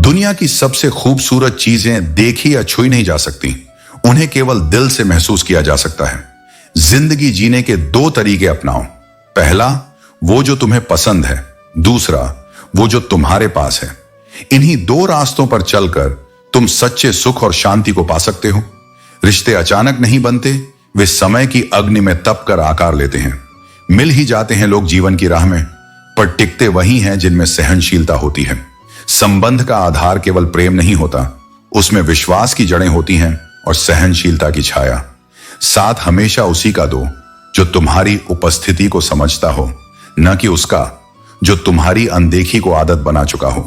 दुनिया की सबसे खूबसूरत चीजें देखी या छुई नहीं जा सकती, उन्हें केवल दिल से महसूस किया जा सकता है। जिंदगी जीने के दो तरीके अपनाओ। पहला, वो जो तुम्हें पसंद है। दूसरा, वो जो तुम्हारे पास है। इन्हीं दो रास्तों पर चलकर तुम सच्चे सुख और शांति को पा सकते हो। रिश्ते अचानक नहीं बनते, वे समय की अग्नि में तप कर आकार लेते हैं। मिल ही जाते हैं लोग जीवन की राह में, पर टिकते वही हैं जिनमें सहनशीलता होती है। संबंध का आधार केवल प्रेम नहीं होता, उसमें विश्वास की जड़ें होती हैं और सहनशीलता की छाया। साथ हमेशा उसी का दो जो तुम्हारी उपस्थिति को समझता हो, न कि उसका जो तुम्हारी अनदेखी को आदत बना चुका हो।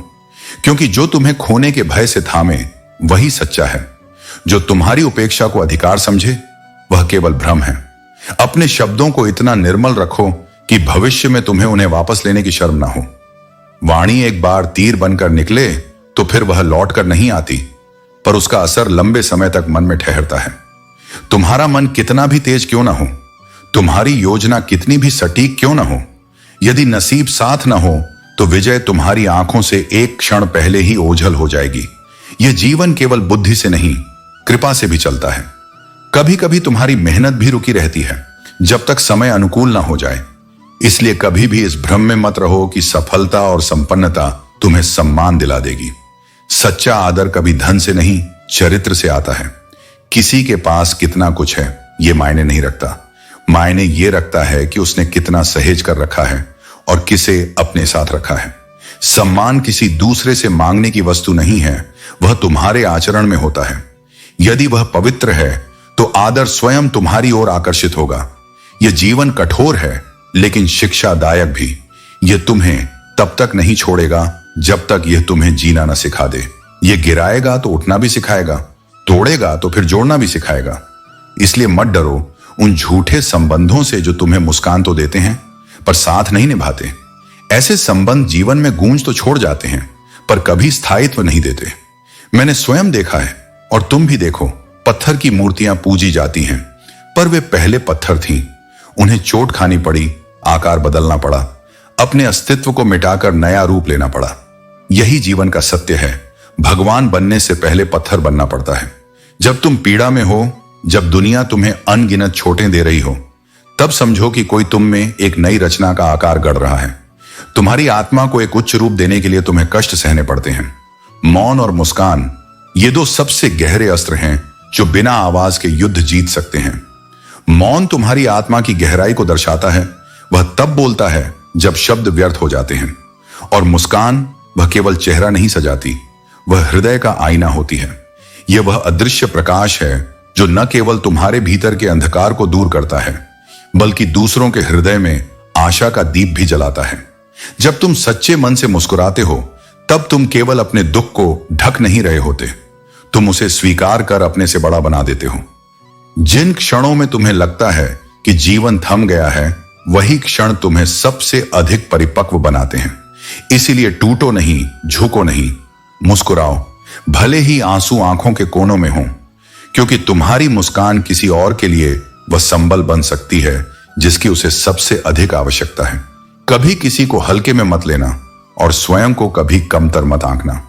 क्योंकि जो तुम्हें खोने के भय से थामे वही सच्चा है। जो तुम्हारी उपेक्षा को अधिकार समझे वह केवल भ्रम है। अपने शब्दों को इतना निर्मल रखो कि भविष्य में तुम्हें उन्हें वापस लेने की शर्म ना हो। वाणी एक बार तीर बनकर निकले तो फिर वह लौट कर नहीं आती, पर उसका असर लंबे समय तक मन में ठहरता है। तुम्हारा मन कितना भी तेज क्यों ना हो, तुम्हारी योजना कितनी भी सटीक क्यों ना हो, यदि नसीब साथ ना हो तो विजय तुम्हारी आंखों से एक क्षण पहले ही ओझल हो जाएगी। यह जीवन केवल बुद्धि से नहीं, कृपा से भी चलता है। कभी कभी तुम्हारी मेहनत भी रुकी रहती है जब तक समय अनुकूल ना हो जाए। इसलिए कभी भी इस भ्रम में मत रहो कि सफलता और संपन्नता तुम्हें सम्मान दिला देगी। सच्चा आदर कभी धन से नहीं, चरित्र से आता है। किसी के पास कितना कुछ है यह मायने नहीं रखता, मायने ये रखता है कि उसने कितना सहेज कर रखा है और किसे अपने साथ रखा है। सम्मान किसी दूसरे से मांगने की वस्तु नहीं है, वह तुम्हारे आचरण में होता है। यदि वह पवित्र है तो आदर स्वयं तुम्हारी ओर आकर्षित होगा। यह जीवन कठोर है लेकिन शिक्षादायक भी। यह तुम्हें तब तक नहीं छोड़ेगा जब तक यह तुम्हें जीना न सिखा दे। यह गिराएगा तो उठना भी सिखाएगा, तोड़ेगा तो फिर जोड़ना भी सिखाएगा। इसलिए मत डरो उन झूठे संबंधों से जो तुम्हें मुस्कान तो देते हैं पर साथ नहीं निभाते। ऐसे संबंध जीवन में गूंज तो छोड़ जाते हैं पर कभी स्थायित्व नहीं देते। मैंने स्वयं देखा है और तुम भी देखो। पत्थर की मूर्तियां पूजी जाती हैं, पर वे पहले पत्थर थीं। उन्हें चोट खानी पड़ी, आकार बदलना पड़ा, अपने अस्तित्व को मिटाकर नया रूप लेना पड़ा। यही जीवन का सत्य है। भगवान बनने से पहले पत्थर बनना पड़ता है। जब तुम पीड़ा में हो, जब दुनिया तुम्हें अनगिनत चोटें दे रही हो, तब समझो कि कोई तुम में एक नई रचना का आकार गढ़ रहा है। तुम्हारी आत्मा को एक उच्च रूप देने के लिए तुम्हें कष्ट सहने पड़ते हैं। मौन और मुस्कान, ये दो सबसे गहरे अस्त्र हैं जो बिना आवाज के युद्ध जीत सकते हैं। मौन तुम्हारी आत्मा की गहराई को दर्शाता है, वह तब बोलता है जब शब्द व्यर्थ हो जाते हैं। और मुस्कान, वह केवल चेहरा नहीं सजाती, वह हृदय का आईना होती है। यह वह अदृश्य प्रकाश है जो न केवल तुम्हारे भीतर के अंधकार को दूर करता है, बल्कि दूसरों के हृदय में आशा का दीप भी जलाता है। जब तुम सच्चे मन से मुस्कुराते हो, तब तुम केवल अपने दुख को ढक नहीं रहे होते, तुम उसे स्वीकार कर अपने से बड़ा बना देते हो। जिन क्षणों में तुम्हें लगता है कि जीवन थम गया है, वही क्षण तुम्हें सबसे अधिक परिपक्व बनाते हैं। इसीलिए टूटो नहीं, झुको नहीं, मुस्कुराओ, भले ही आंसू आंखों के कोनों में हो, क्योंकि तुम्हारी मुस्कान किसी और के लिए वह संबल बन सकती है जिसकी उसे सबसे अधिक आवश्यकता है। कभी किसी को हल्के में मत लेना और स्वयं को कभी कमतर मत आंकना।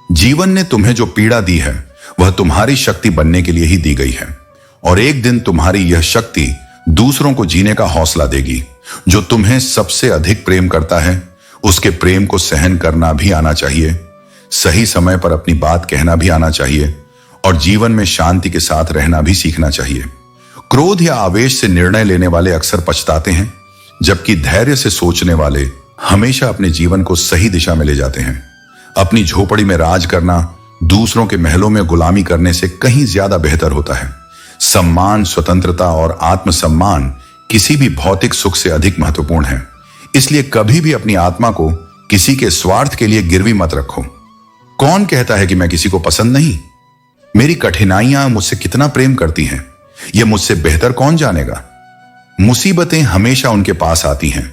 जीवन ने तुम्हें जो पीड़ा दी है वह तुम्हारी शक्ति बनने के लिए ही दी गई है, और एक दिन तुम्हारी यह शक्ति दूसरों को जीने का हौसला देगी। जो तुम्हें सबसे अधिक प्रेम करता है, उसके प्रेम को सहन करना भी आना चाहिए, सही समय पर अपनी बात कहना भी आना चाहिए, और जीवन में शांति के साथ रहना भी सीखना चाहिए। क्रोध या आवेश से निर्णय लेने वाले अक्सर पछताते हैं, जबकि धैर्य से सोचने वाले हमेशा अपने जीवन को सही दिशा में ले जाते हैं। अपनी झोपड़ी में राज करना दूसरों के महलों में गुलामी करने से कहीं ज्यादा बेहतर होता है। सम्मान, स्वतंत्रता और आत्मसम्मान किसी भी भौतिक सुख से अधिक महत्वपूर्ण है। इसलिए कभी भी अपनी आत्मा को किसी के स्वार्थ के लिए गिरवी मत रखो। कौन कहता है कि मैं किसी को पसंद नहीं? मेरी कठिनाइयां मुझसे कितना प्रेम करती हैं, यह मुझसे बेहतर कौन जानेगा? मुसीबतें हमेशा उनके पास आती हैं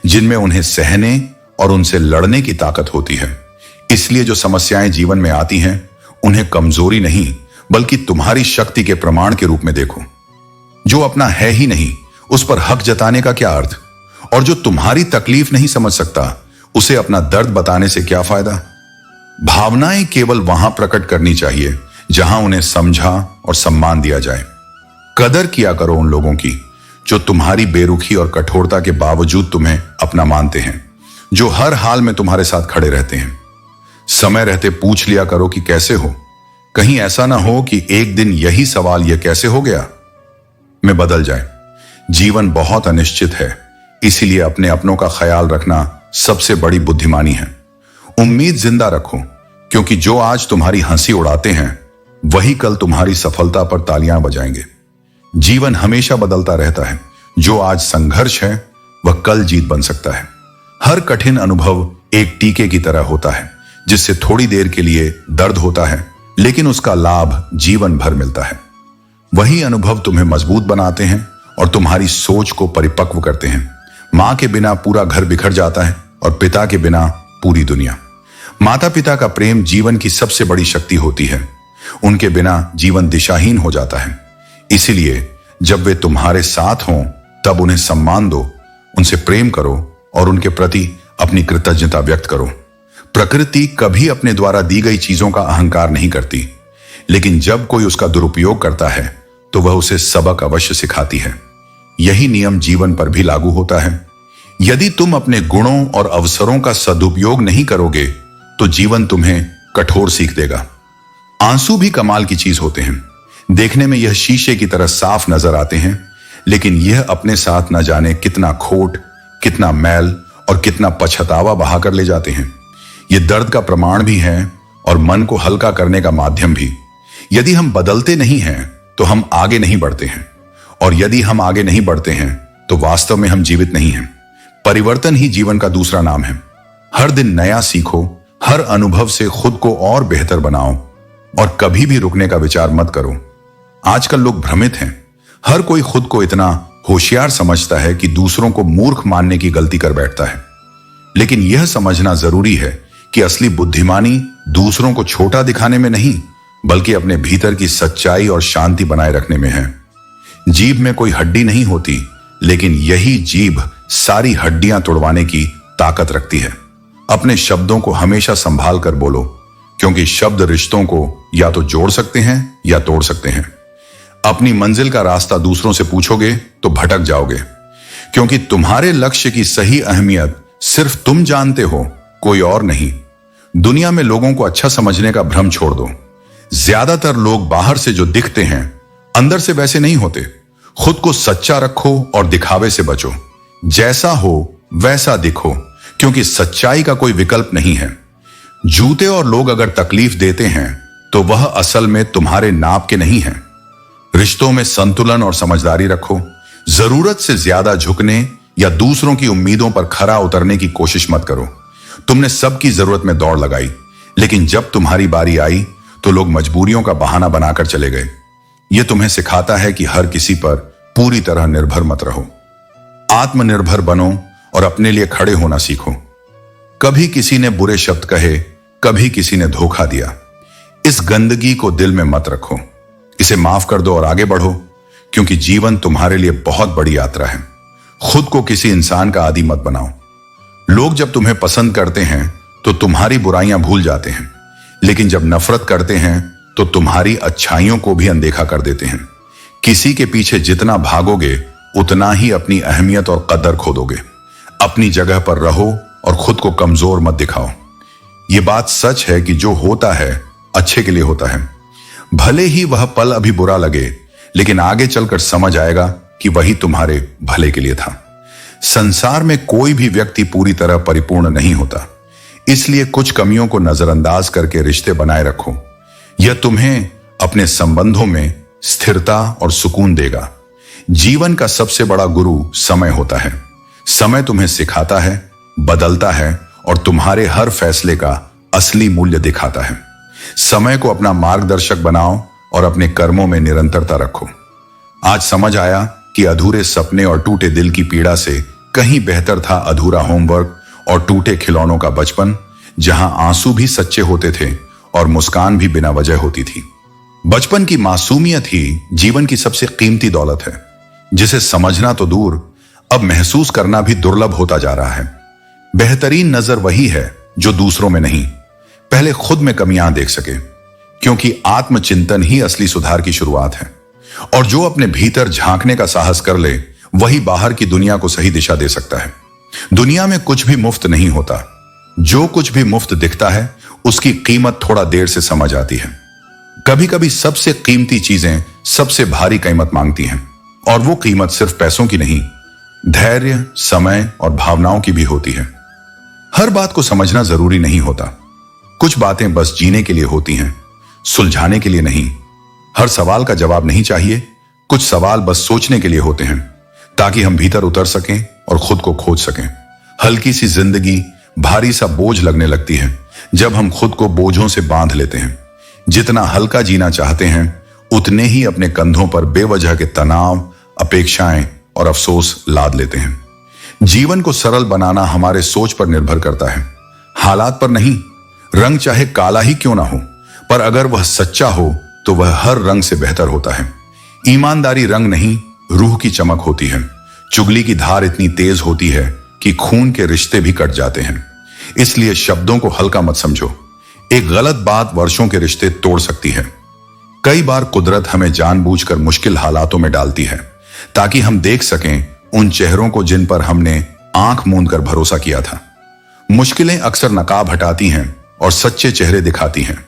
जिनमें उन्हें सहने और उनसे लड़ने की ताकत होती है। इसलिए जो समस्याएं जीवन में आती हैं, उन्हें कमजोरी नहीं बल्कि तुम्हारी शक्ति के प्रमाण के रूप में देखो। जो अपना है ही नहीं, उस पर हक जताने का क्या अर्थ? और जो तुम्हारी तकलीफ नहीं समझ सकता, उसे अपना दर्द बताने से क्या फायदा? भावनाएं केवल वहां प्रकट करनी चाहिए जहां उन्हें समझा और सम्मान दिया जाए। कदर किया करो उन लोगों की जो तुम्हारी बेरुखी और कठोरता के बावजूद तुम्हें अपना मानते हैं, जो हर हाल में तुम्हारे साथ खड़े रहते हैं। समय रहते पूछ लिया करो कि कैसे हो। कहीं ऐसा ना हो कि एक दिन यही सवाल यह कैसे हो गया में बदल जाए। जीवन बहुत अनिश्चित है, इसीलिए अपने अपनों का ख्याल रखना सबसे बड़ी बुद्धिमानी है। उम्मीद जिंदा रखो, क्योंकि जो आज तुम्हारी हंसी उड़ाते हैं वही कल तुम्हारी सफलता पर तालियां बजाएंगे। जीवन हमेशा बदलता रहता है। जो आज संघर्ष है वह कल जीत बन सकता है। हर कठिन अनुभव एक टीके की तरह होता है, जिससे थोड़ी देर के लिए दर्द होता है, लेकिन उसका लाभ जीवन भर मिलता है। वही अनुभव तुम्हें मजबूत बनाते हैं और तुम्हारी सोच को परिपक्व करते हैं। मां के बिना पूरा घर बिखर जाता है और पिता के बिना पूरी दुनिया। माता पिता का प्रेम जीवन की सबसे बड़ी शक्ति होती है। उनके बिना जीवन दिशाहीन हो जाता है। इसीलिए जब वे तुम्हारे साथ हों तब उन्हें सम्मान दो, उनसे प्रेम करो और उनके प्रति अपनी कृतज्ञता व्यक्त करो। प्रकृति कभी अपने द्वारा दी गई चीजों का अहंकार नहीं करती, लेकिन जब कोई उसका दुरुपयोग करता है तो वह उसे सबक अवश्य सिखाती है। यही नियम जीवन पर भी लागू होता है। यदि तुम अपने गुणों और अवसरों का सदुपयोग नहीं करोगे तो जीवन तुम्हें कठोर सीख देगा। आंसू भी कमाल की चीज होते हैं। देखने में यह शीशे की तरह साफ नजर आते हैं, लेकिन यह अपने साथ न जाने कितना खोट, कितना मैल और कितना पछतावा बहा कर ले जाते हैं। यह दर्द का प्रमाण भी है और मन को हल्का करने का माध्यम भी। यदि हम बदलते नहीं हैं तो हम आगे नहीं बढ़ते हैं, और यदि हम आगे नहीं बढ़ते हैं तो वास्तव में हम जीवित नहीं हैं। परिवर्तन ही जीवन का दूसरा नाम है। हर दिन नया सीखो, हर अनुभव से खुद को और बेहतर बनाओ और कभी भी रुकने का विचार मत करो। आजकल लोग भ्रमित हैं। हर कोई खुद को इतना होशियार समझता है कि दूसरों को मूर्ख मानने की गलती कर बैठता है। लेकिन यह समझना जरूरी है कि असली बुद्धिमानी दूसरों को छोटा दिखाने में नहीं, बल्कि अपने भीतर की सच्चाई और शांति बनाए रखने में है। जीभ में कोई हड्डी नहीं होती, लेकिन यही जीभ सारी हड्डियां तोड़वाने की ताकत रखती है। अपने शब्दों को हमेशा संभाल कर बोलो, क्योंकि शब्द रिश्तों को या तो जोड़ सकते हैं या तोड़ सकते हैं। अपनी मंजिल का रास्ता दूसरों से पूछोगे तो भटक जाओगे, क्योंकि तुम्हारे लक्ष्य की सही अहमियत सिर्फ तुम जानते हो, कोई और नहीं। दुनिया में लोगों को अच्छा समझने का भ्रम छोड़ दो। ज्यादातर लोग बाहर से जो दिखते हैं अंदर से वैसे नहीं होते। खुद को सच्चा रखो और दिखावे से बचो। जैसा हो वैसा दिखो, क्योंकि सच्चाई का कोई विकल्प नहीं है। जूते और लोग अगर तकलीफ देते हैं तो वह असल में तुम्हारे नाप के नहीं हैं। रिश्तों में संतुलन और समझदारी रखो। जरूरत से ज्यादा झुकने या दूसरों की उम्मीदों पर खरा उतरने की कोशिश मत करो। तुमने सबकी जरूरत में दौड़ लगाई, लेकिन जब तुम्हारी बारी आई तो लोग मजबूरियों का बहाना बनाकर चले गए। यह तुम्हें सिखाता है कि हर किसी पर पूरी तरह निर्भर मत रहो। आत्मनिर्भर बनो और अपने लिए खड़े होना सीखो। कभी किसी ने बुरे शब्द कहे, कभी किसी ने धोखा दिया। इस गंदगी को दिल में मत रखो। इसे माफ कर दो और आगे बढ़ो, क्योंकि जीवन तुम्हारे लिए बहुत बड़ी यात्रा है। खुद को किसी इंसान का आदी मत बनाओ। लोग जब तुम्हें पसंद करते हैं तो तुम्हारी बुराइयां भूल जाते हैं, लेकिन जब नफरत करते हैं तो तुम्हारी अच्छाइयों को भी अनदेखा कर देते हैं। किसी के पीछे जितना भागोगे उतना ही अपनी अहमियत और कदर खो दोगे। अपनी जगह पर रहो और खुद को कमजोर मत दिखाओ। यह बात सच है कि जो होता है अच्छे के लिए होता है। भले ही वह पल अभी बुरा लगे, लेकिन आगे चलकर समझ आएगा कि वही तुम्हारे भले के लिए था। संसार में कोई भी व्यक्ति पूरी तरह परिपूर्ण नहीं होता, इसलिए कुछ कमियों को नजरअंदाज करके रिश्ते बनाए रखो। यह तुम्हें अपने संबंधों में स्थिरता और सुकून देगा। जीवन का सबसे बड़ा गुरु समय होता है। समय तुम्हें सिखाता है, बदलता है और तुम्हारे हर फैसले का असली मूल्य दिखाता है। समय को अपना मार्गदर्शक बनाओ और अपने कर्मों में निरंतरता रखो। आज समझ आया कि अधूरे सपने और टूटे दिल की पीड़ा से कहीं बेहतर था अधूरा होमवर्क और टूटे खिलौनों का बचपन, जहां आंसू भी सच्चे होते थे और मुस्कान भी बिना वजह होती थी। बचपन की मासूमियत ही जीवन की सबसे कीमती दौलत है, जिसे समझना तो दूर, अब महसूस करना भी दुर्लभ होता जा रहा है। बेहतरीन नजर वही है जो दूसरों में नहीं, पहले खुद में कमियां देख सके, क्योंकि आत्मचिंतन ही असली सुधार की शुरुआत है। और जो अपने भीतर झांकने का साहस कर ले, वही बाहर की दुनिया को सही दिशा दे सकता है। दुनिया में कुछ भी मुफ्त नहीं होता। जो कुछ भी मुफ्त दिखता है, उसकी कीमत थोड़ा देर से समझ आती है। कभी कभी सबसे कीमती चीजें सबसे भारी कीमत मांगती हैं, और वो कीमत सिर्फ पैसों की नहीं, धैर्य, समय और भावनाओं की भी होती है। हर बात को समझना जरूरी नहीं होता। कुछ बातें बस जीने के लिए होती हैं, सुलझाने के लिए नहीं। हर सवाल का जवाब नहीं चाहिए। कुछ सवाल बस सोचने के लिए होते हैं, ताकि हम भीतर उतर सकें और खुद को खोज सकें। हल्की सी जिंदगी भारी सा बोझ लगने लगती है जब हम खुद को बोझों से बांध लेते हैं। जितना हल्का जीना चाहते हैं, उतने ही अपने कंधों पर बेवजह के तनाव, अपेक्षाएं और अफसोस लाद लेते हैं। जीवन को सरल बनाना हमारे सोच पर निर्भर करता है, हालात पर नहीं। रंग चाहे काला ही क्यों ना हो, पर अगर वह सच्चा हो तो वह हर रंग से बेहतर होता है। ईमानदारी रंग नहीं, रूह की चमक होती है। चुगली की धार इतनी तेज होती है कि खून के रिश्ते भी कट जाते हैं। इसलिए शब्दों को हल्का मत समझो। एक गलत बात वर्षों के रिश्ते तोड़ सकती है। कई बार कुदरत हमें जानबूझकर मुश्किल हालातों में डालती है, ताकि हम देख सकें उन चेहरों को जिन पर हमने आंख मूंद कर भरोसा किया था। मुश्किलें अक्सर नकाब हटाती हैं और सच्चे चेहरे दिखाती हैं।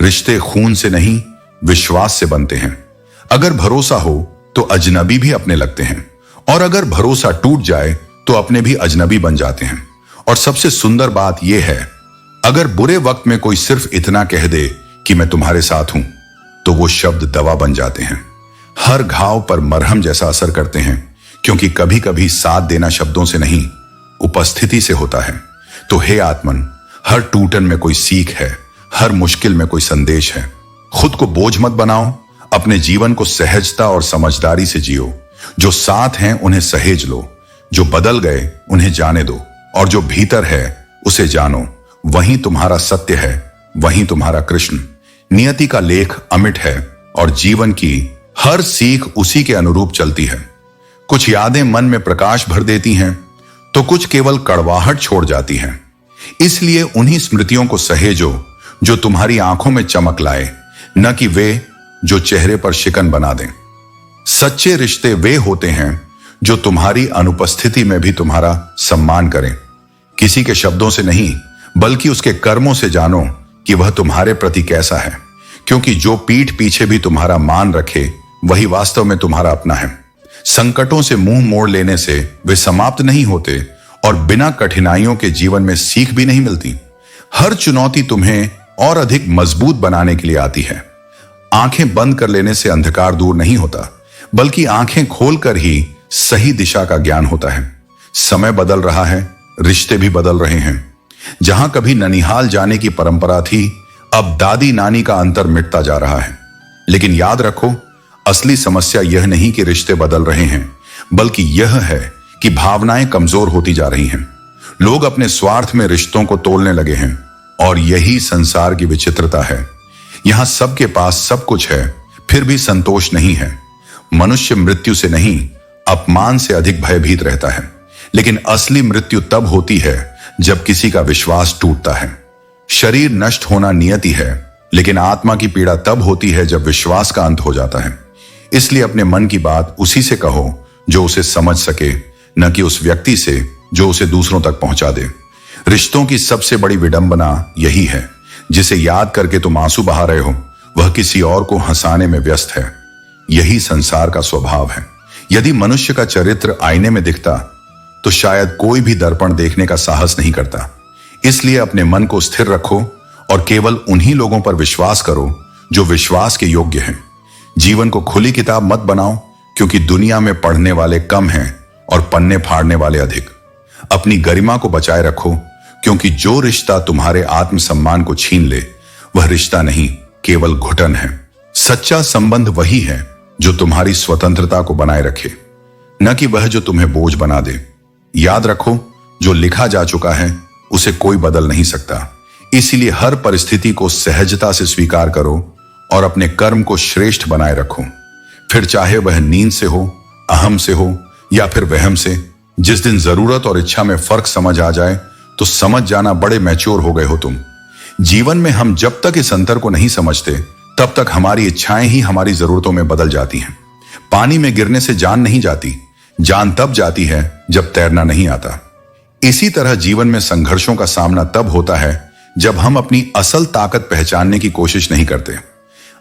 रिश्ते खून से नहीं, विश्वास से बनते हैं। अगर भरोसा हो तो अजनबी भी अपने लगते हैं, और अगर भरोसा टूट जाए तो अपने भी अजनबी बन जाते हैं। और सबसे सुंदर बात यह है, अगर बुरे वक्त में कोई सिर्फ इतना कह दे कि मैं तुम्हारे साथ हूं, तो वो शब्द दवा बन जाते हैं। हर घाव पर मरहम जैसा असर करते हैं, क्योंकि कभी कभी साथ देना शब्दों से नहीं, उपस्थिति से होता है। तो हे आत्मन, हर टूटन में कोई सीख है, हर मुश्किल में कोई संदेश है। खुद को बोझ मत बनाओ, अपने जीवन को सहजता और समझदारी से जियो। जो साथ हैं उन्हें सहेज लो, जो बदल गए उन्हें जाने दो, और जो भीतर है उसे जानो। वहीं तुम्हारा सत्य है, वहीं तुम्हारा कृष्ण। नियति का लेख अमिट है, और जीवन की हर सीख उसी के अनुरूप चलती है। कुछ यादें मन में प्रकाश भर देती हैं, तो कुछ केवल कड़वाहट छोड़ जाती हैं। इसलिए उन्हीं स्मृतियों को सहेजो जो तुम्हारी आंखों में चमक लाए, न कि वे जो चेहरे पर शिकन बना दें। सच्चे रिश्ते वे होते हैं जो तुम्हारी अनुपस्थिति में भी तुम्हारा सम्मान करें। किसी के शब्दों से नहीं, बल्कि उसके कर्मों से जानो कि वह तुम्हारे प्रति कैसा है, क्योंकि जो पीठ पीछे भी तुम्हारा मान रखे, वही वास्तव में तुम्हारा अपना है। संकटों से मुंह मोड़ लेने से वे समाप्त नहीं होते, और बिना कठिनाइयों के जीवन में सीख भी नहीं मिलती। हर चुनौती तुम्हें और अधिक मजबूत बनाने के लिए आती है। आंखें बंद कर लेने से अंधकार दूर नहीं होता, बल्कि आंखें खोलकर ही सही दिशा का ज्ञान होता है। समय बदल रहा है, रिश्ते भी बदल रहे हैं। जहां कभी ननिहाल जाने की परंपरा थी, अब दादी नानी का अंतर मिटता जा रहा है। लेकिन याद रखो, असली समस्या यह नहीं कि रिश्ते बदल रहे हैं, बल्कि यह है कि भावनाएं कमजोर होती जा रही हैं। लोग अपने स्वार्थ में रिश्तों को तोड़ने लगे हैं, और यही संसार की विचित्रता है। यहां सबके पास सब कुछ है, फिर भी संतोष नहीं है। मनुष्य मृत्यु से नहीं, अपमान से अधिक भयभीत रहता है। लेकिन असली मृत्यु तब होती है जब किसी का विश्वास टूटता है। शरीर नष्ट होना नियति है, लेकिन आत्मा की पीड़ा तब होती है जब विश्वास का अंत हो जाता है। इसलिए अपने मन की बात उसी से कहो जो उसे समझ सके, न कि उस व्यक्ति से जो उसे दूसरों तक पहुंचा दे। रिश्तों की सबसे बड़ी विडंबना यही है, जिसे याद करके तुम आंसू बहा रहे हो, वह किसी और को हंसाने में व्यस्त है। यही संसार का स्वभाव है। यदि मनुष्य का चरित्र आईने में दिखता, तो शायद कोई भी दर्पण देखने का साहस नहीं करता। इसलिए अपने मन को स्थिर रखो, और केवल उन्हीं लोगों पर विश्वास करो जो विश्वास के योग्य हैं। जीवन को खुली किताब मत बनाओ, क्योंकि दुनिया में पढ़ने वाले कम हैं और पन्ने फाड़ने वाले अधिक। अपनी गरिमा को बचाए रखो, क्योंकि जो रिश्ता तुम्हारे आत्मसम्मान को छीन ले, वह रिश्ता नहीं, केवल घुटन है। सच्चा संबंध वही है जो तुम्हारी स्वतंत्रता को बनाए रखे, न कि वह जो तुम्हें बोझ बना दे। याद रखो, जो लिखा जा चुका है उसे कोई बदल नहीं सकता। इसीलिए हर परिस्थिति को सहजता से स्वीकार करो और अपने कर्म को श्रेष्ठ बनाए रखो। फिर चाहे वह नींद से हो, अहम से हो, या फिर वहम से। जिस दिन जरूरत और इच्छा में फर्क समझ आ जाए, तो समझ जाना बड़े मैच्योर हो गए हो तुम। जीवन में हम जब तक इस अंतर को नहीं समझते तब तक हमारी इच्छाएं ही हमारी जरूरतों में बदल जाती हैं। पानी में गिरने से जान नहीं जाती, जान तब जाती है जब तैरना नहीं आता। इसी तरह जीवन में संघर्षों का सामना तब होता है जब हम अपनी असल ताकत पहचानने की कोशिश नहीं करते।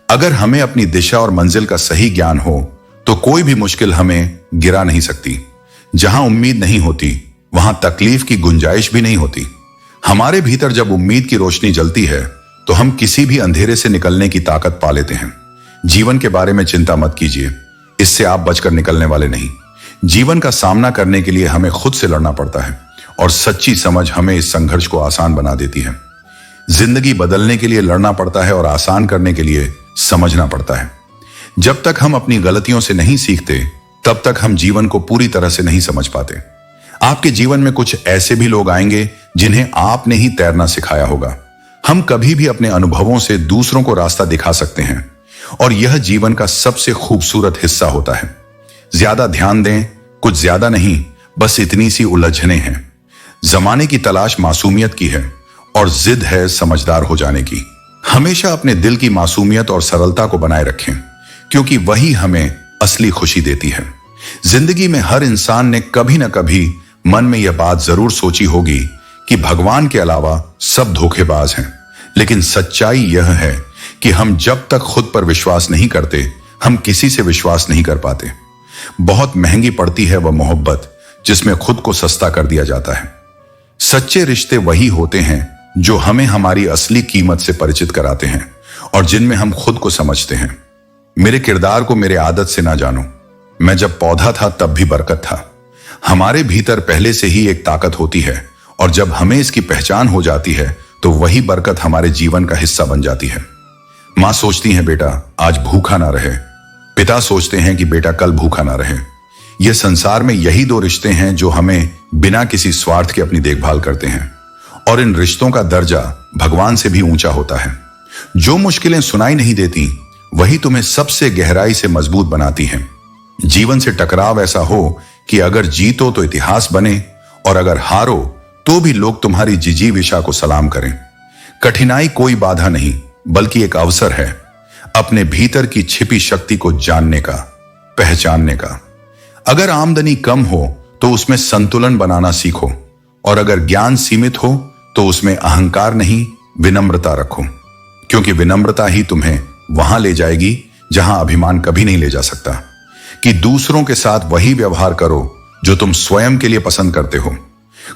अगर हमें अपनी दिशा और मंजिल का सही ज्ञान हो तो कोई भी मुश्किल हमें गिरा नहीं सकती। जहां उम्मीद नहीं होती वहां तकलीफ की गुंजाइश भी नहीं होती। हमारे भीतर जब उम्मीद की रोशनी जलती है तो हम किसी भी अंधेरे से निकलने की ताकत पा लेते हैं। जीवन के बारे में चिंता मत कीजिए, इससे आप बचकर निकलने वाले नहीं। जीवन का सामना करने के लिए हमें खुद से लड़ना पड़ता है और सच्ची समझ हमें इस संघर्ष को आसान बना देती है। जिंदगी बदलने के लिए लड़ना पड़ता है और आसान करने के लिए समझना पड़ता है। जब तक हम अपनी गलतियों से नहीं सीखते तब तक हम जीवन को पूरी तरह से नहीं समझ पाते। आपके जीवन में कुछ ऐसे भी लोग आएंगे जिन्हें आपने ही तैरना सिखाया होगा। हम कभी भी अपने अनुभवों से दूसरों को रास्ता दिखा सकते हैं और यह जीवन का सबसे खूबसूरत हिस्सा होता है। ज्यादा ध्यान दें, कुछ ज्यादा नहीं, बस इतनी सी उलझने हैं। जमाने की तलाश मासूमियत की है और जिद है समझदार हो जाने की। हमेशा अपने दिल की मासूमियत और सरलता को बनाए रखें, क्योंकि वही हमें असली खुशी देती है। जिंदगी में हर इंसान ने कभी न कभी मन में यह बात जरूर सोची होगी कि भगवान के अलावा सब धोखेबाज हैं। लेकिन सच्चाई यह है कि हम जब तक खुद पर विश्वास नहीं करते, हम किसी से विश्वास नहीं कर पाते। बहुत महंगी पड़ती है वह मोहब्बत जिसमें खुद को सस्ता कर दिया जाता है। सच्चे रिश्ते वही होते हैं जो हमें हमारी असली कीमत से परिचित कराते हैं और जिनमें हम खुद को समझते हैं। मेरे किरदार को मेरे आदत से ना जानो। मैं जब पौधा था तब भी बरकत था। हमारे भीतर पहले से ही एक ताकत होती है और जब हमें इसकी पहचान हो जाती है तो वही बरकत हमारे जीवन का हिस्सा बन जाती है। मां सोचती है बेटा आज भूखा ना रहे, पिता सोचते हैं कि बेटा कल भूखा ना रहे। यह संसार में यही दो रिश्ते हैं जो हमें बिना किसी स्वार्थ के अपनी देखभाल करते हैं और इन रिश्तों का दर्जा भगवान से भी ऊंचा होता है। जो मुश्किलें सुनाई नहीं देती वही तुम्हें सबसे गहराई से मजबूत बनाती हैं। जीवन से टकराव ऐसा हो कि अगर जीतो तो इतिहास बने और अगर हारो तो भी लोग तुम्हारी जिजीविषा को सलाम करें। कठिनाई कोई बाधा नहीं बल्कि एक अवसर है अपने भीतर की छिपी शक्ति को जानने का, पहचानने का। अगर आमदनी कम हो तो उसमें संतुलन बनाना सीखो और अगर ज्ञान सीमित हो तो उसमें अहंकार नहीं विनम्रता रखो, क्योंकि विनम्रता ही तुम्हें वहां ले जाएगी जहां अभिमान कभी नहीं ले जा सकता। कि दूसरों के साथ वही व्यवहार करो जो तुम स्वयं के लिए पसंद करते हो।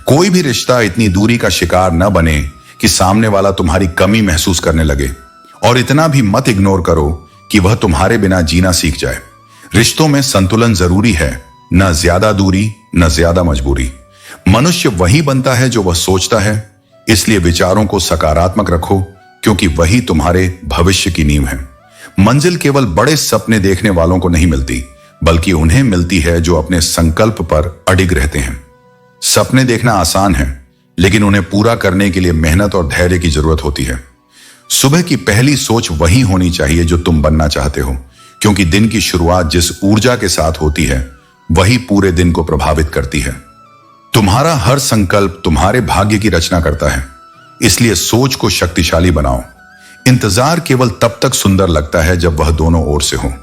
कोई भी रिश्ता इतनी दूरी का शिकार न बने कि सामने वाला तुम्हारी कमी महसूस करने लगे, और इतना भी मत इग्नोर करो कि वह तुम्हारे बिना जीना सीख जाए। रिश्तों में संतुलन जरूरी है, न ज्यादा दूरी न ज्यादा मजबूरी। मनुष्य वही बनता है जो वह सोचता है, इसलिए विचारों को सकारात्मक रखो क्योंकि वही तुम्हारे भविष्य की नींव है। मंजिल केवल बड़े सपने देखने वालों को नहीं मिलती, बल्कि उन्हें मिलती है जो अपने संकल्प पर अडिग रहते हैं। सपने देखना आसान है, लेकिन उन्हें पूरा करने के लिए मेहनत और धैर्य की जरूरत होती है। सुबह की पहली सोच वही होनी चाहिए जो तुम बनना चाहते हो, क्योंकि दिन की शुरुआत जिस ऊर्जा के साथ होती है वही पूरे दिन को प्रभावित करती है। तुम्हारा हर संकल्प तुम्हारे भाग्य की रचना करता है, इसलिए सोच को शक्तिशाली बनाओ। इंतजार केवल तब तक सुंदर लगता है जब वह दोनों ओर से हो।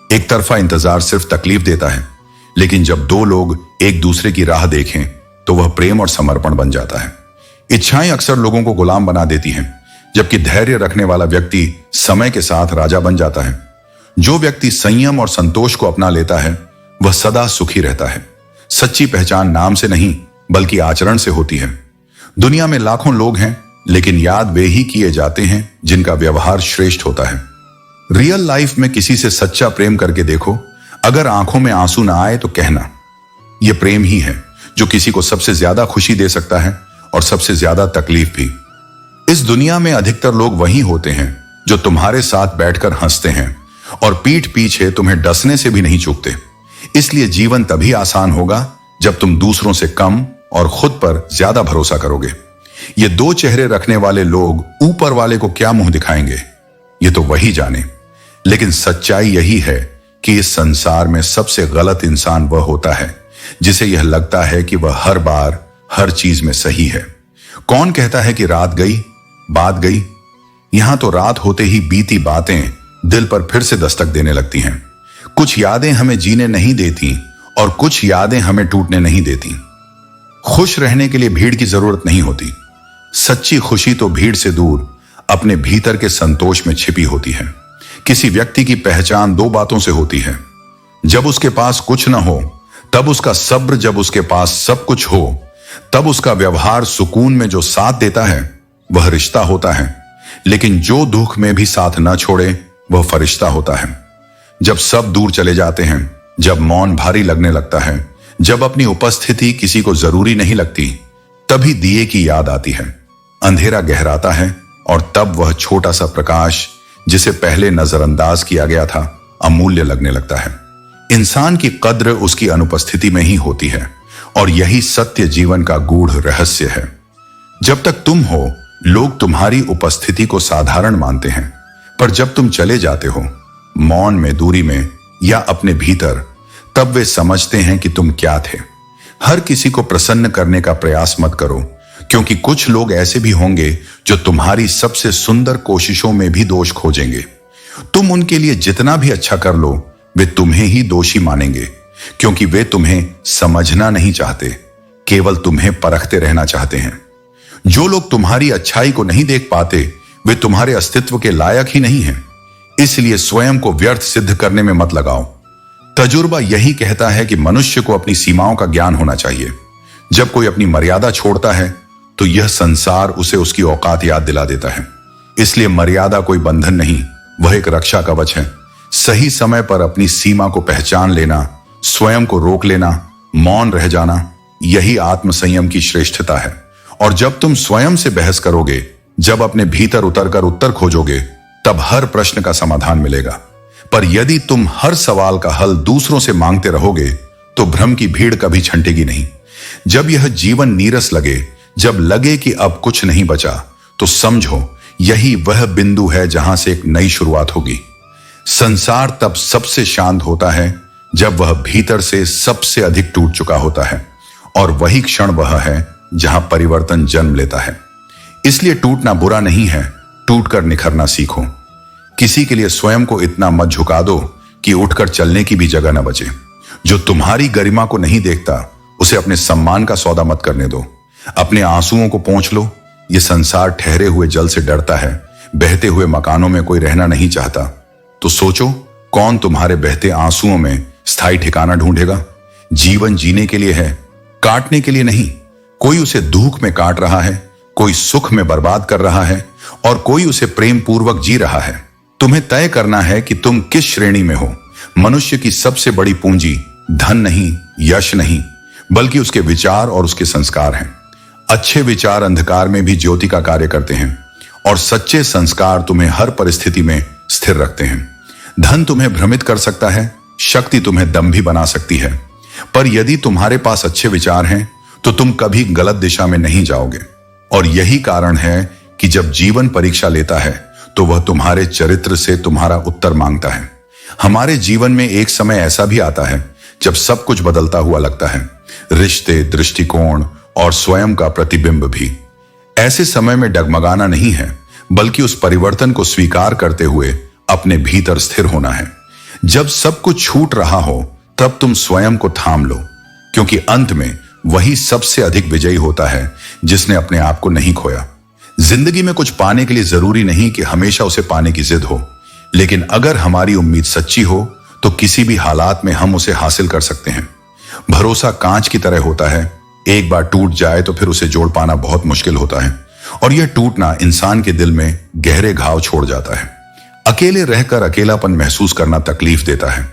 एक तरफा इंतजार सिर्फ तकलीफ देता है, लेकिन जब दो लोग एक दूसरे की राह देखें तो वह प्रेम और समर्पण बन जाता है। इच्छाएं अक्सर लोगों को गुलाम बना देती हैं, जबकि धैर्य रखने वाला व्यक्ति समय के साथ राजा बन जाता है। जो व्यक्ति संयम और संतोष को अपना लेता है वह सदा सुखी रहता है। सच्ची पहचान नाम से नहीं बल्कि आचरण से होती है। दुनिया में लाखों लोग हैं, लेकिन याद वे ही किए जाते हैं जिनका व्यवहार श्रेष्ठ होता है। रियल लाइफ में किसी से सच्चा प्रेम करके देखो, अगर आंखों में आंसू ना आए तो कहना यह प्रेम ही है जो किसी को सबसे ज्यादा खुशी दे सकता है और सबसे ज्यादा तकलीफ भी। इस दुनिया में अधिकतर लोग वही होते हैं जो तुम्हारे साथ बैठकर हंसते हैं और पीठ पीछे तुम्हें डसने से भी नहीं चूकते। इसलिए जीवन तभी आसान होगा जब तुम दूसरों से कम और खुद पर ज्यादा भरोसा करोगे। ये दो चेहरे रखने वाले लोग ऊपर वाले को क्या मुंह दिखाएंगे ये तो वही जाने। लेकिन सच्चाई यही है कि इस संसार में सबसे गलत इंसान वह होता है जिसे यह लगता है कि वह हर बार हर चीज में सही है। कौन कहता है कि रात गई बात गई। यहां तो रात होते ही बीती बातें दिल पर फिर से दस्तक देने लगती हैं। कुछ यादें हमें जीने नहीं देती और कुछ यादें हमें टूटने नहीं देती। खुश रहने के लिए भीड़ की जरूरत नहीं होती। सच्ची खुशी तो भीड़ से दूर अपने भीतर के संतोष में छिपी होती है। किसी व्यक्ति की पहचान दो बातों से होती है, जब उसके पास कुछ न हो तब उसका सब्र, जब उसके पास सब कुछ हो तब उसका व्यवहार। सुकून में जो साथ देता है वह रिश्ता होता है, लेकिन जो दुख में भी साथ न छोड़े वह फरिश्ता होता है। जब सब दूर चले जाते हैं, जब मौन भारी लगने लगता है, जब अपनी उपस्थिति किसी को जरूरी नहीं लगती, तभी दिए की याद आती है। अंधेरा गहराता है और तब वह छोटा सा प्रकाश जिसे पहले नजरअंदाज किया गया था अमूल्य लगने लगता है। इंसान की कद्र उसकी अनुपस्थिति में ही होती है और यही सत्य जीवन का गूढ़ रहस्य है। जब तक तुम हो लोग तुम्हारी उपस्थिति को साधारण मानते हैं, पर जब तुम चले जाते हो मौन में, दूरी में या अपने भीतर, तब वे समझते हैं कि तुम क्या थे। हर किसी को प्रसन्न करने का प्रयास मत करो, क्योंकि कुछ लोग ऐसे भी होंगे जो तुम्हारी सबसे सुंदर कोशिशों में भी दोष खोजेंगे। तुम उनके लिए जितना भी अच्छा कर लो वे तुम्हें ही दोषी मानेंगे, क्योंकि वे तुम्हें समझना नहीं चाहते, केवल तुम्हें परखते रहना चाहते हैं। जो लोग तुम्हारी अच्छाई को नहीं देख पाते वे तुम्हारे अस्तित्व के लायक ही नहीं हैं। इसलिए स्वयं को व्यर्थ सिद्ध करने में मत लगाओ। तजुर्बा यही कहता है कि मनुष्य को अपनी सीमाओं का ज्ञान होना चाहिए। जब कोई अपनी मर्यादा छोड़ता है तो यह संसार उसे उसकी औकात याद दिला देता है। इसलिए मर्यादा कोई बंधन नहीं, वह एक रक्षा कवच है। सही समय पर अपनी सीमा को पहचान लेना, स्वयं को रोक लेना, मौन रह जाना, यही आत्मसंयम की श्रेष्ठता है। और जब तुम स्वयं से बहस करोगे, जब अपने भीतर उतरकर उत्तर खोजोगे, तब हर प्रश्न का समाधान मिलेगा। पर यदि तुम हर सवाल का हल दूसरों से मांगते रहोगे तो भ्रम की भीड़ कभी छंटेगी नहीं। जब यह जीवन नीरस लगे, जब लगे कि अब कुछ नहीं बचा, तो समझो यही वह बिंदु है जहां से एक नई शुरुआत होगी। संसार तब सबसे शांत होता है जब वह भीतर से सबसे अधिक टूट चुका होता है, और वही क्षण वह है जहां परिवर्तन जन्म लेता है। इसलिए टूटना बुरा नहीं है, टूटकर निखरना सीखो। किसी के लिए स्वयं को इतना मत झुका दो कि उठकर चलने की भी जगह न बचे। जो तुम्हारी गरिमा को नहीं देखता उसे अपने सम्मान का सौदा मत करने दो। अपने आंसुओं को पोंछ लो। ये संसार ठहरे हुए जल से डरता है, बहते हुए मकानों में कोई रहना नहीं चाहता। तो सोचो, कौन तुम्हारे बहते आंसुओं में स्थायी ठिकाना ढूंढेगा? जीवन जीने के लिए है, काटने के लिए नहीं। कोई उसे दुख में काट रहा है, कोई सुख में बर्बाद कर रहा है और कोई उसे प्रेम पूर्वक जी रहा है। तुम्हें तय करना है कि तुम किस श्रेणी में हो। मनुष्य की सबसे बड़ी पूंजी धन नहीं, यश नहीं, बल्कि उसके विचार और उसके संस्कार हैं। अच्छे विचार अंधकार में भी ज्योति का कार्य करते हैं और सच्चे संस्कार तुम्हें हर परिस्थिति में स्थिर रखते हैं। धन तुम्हें भ्रमित कर सकता है, शक्ति तुम्हें दंभी बना सकती है, पर यदि तुम्हारे पास अच्छे विचार हैं तो तुम कभी गलत दिशा में नहीं जाओगे। और यही कारण है कि जब जीवन परीक्षा लेता है तो वह तुम्हारे चरित्र से तुम्हारा उत्तर मांगता है। हमारे जीवन में एक समय ऐसा भी आता है जब सब कुछ बदलता हुआ लगता है, रिश्ते, दृष्टिकोण और स्वयं का प्रतिबिंब भी। ऐसे समय में डगमगाना नहीं है, बल्कि उस परिवर्तन को स्वीकार करते हुए अपने भीतर स्थिर होना है। जब सब कुछ छूट रहा हो तब तुम स्वयं को थाम लो, क्योंकि अंत में वही सबसे अधिक विजयी होता है जिसने अपने आप को नहीं खोया। जिंदगी में कुछ पाने के लिए जरूरी नहीं कि हमेशा उसे पाने की जिद हो, लेकिन अगर हमारी उम्मीद सच्ची हो तो किसी भी हालात में हम उसे हासिल कर सकते हैं। भरोसा कांच की तरह होता है, एक बार टूट जाए तो फिर उसे जोड़ पाना बहुत मुश्किल होता है, और यह टूटना इंसान के दिल में गहरे घाव छोड़ जाता है। अकेले रहकर अकेलापन महसूस करना तकलीफ देता है,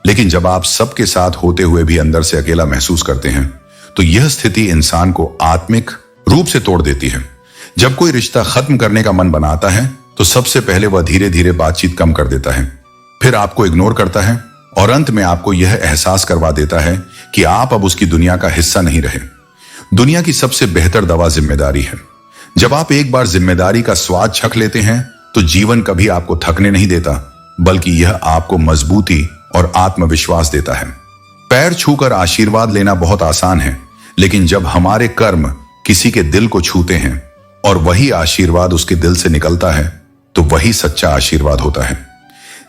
लेकिन जब आप सबके साथ होते हुए भी अंदर से अकेला महसूस करते हैं तो यह स्थिति इंसान को आत्मिक रूप से तोड़ देती है। जब कोई रिश्ता खत्म करने का मन बनाता है तो सबसे पहले वह धीरे धीरे बातचीत कम कर देता है, फिर आपको इग्नोर करता है और अंत में आपको यह एहसास करवा देता है कि आप अब उसकी दुनिया का हिस्सा नहीं रहे। दुनिया की सबसे बेहतर दवा जिम्मेदारी है। जब आप एक बार जिम्मेदारी का स्वाद चख लेते हैं तो जीवन कभी आपको थकने नहीं देता, बल्कि यह आपको मजबूती और आत्मविश्वास देता है। पैर छूकर आशीर्वाद लेना बहुत आसान है, लेकिन जब हमारे कर्म किसी के दिल को छूते हैं और वही आशीर्वाद उसके दिल से निकलता है तो वही सच्चा आशीर्वाद होता है।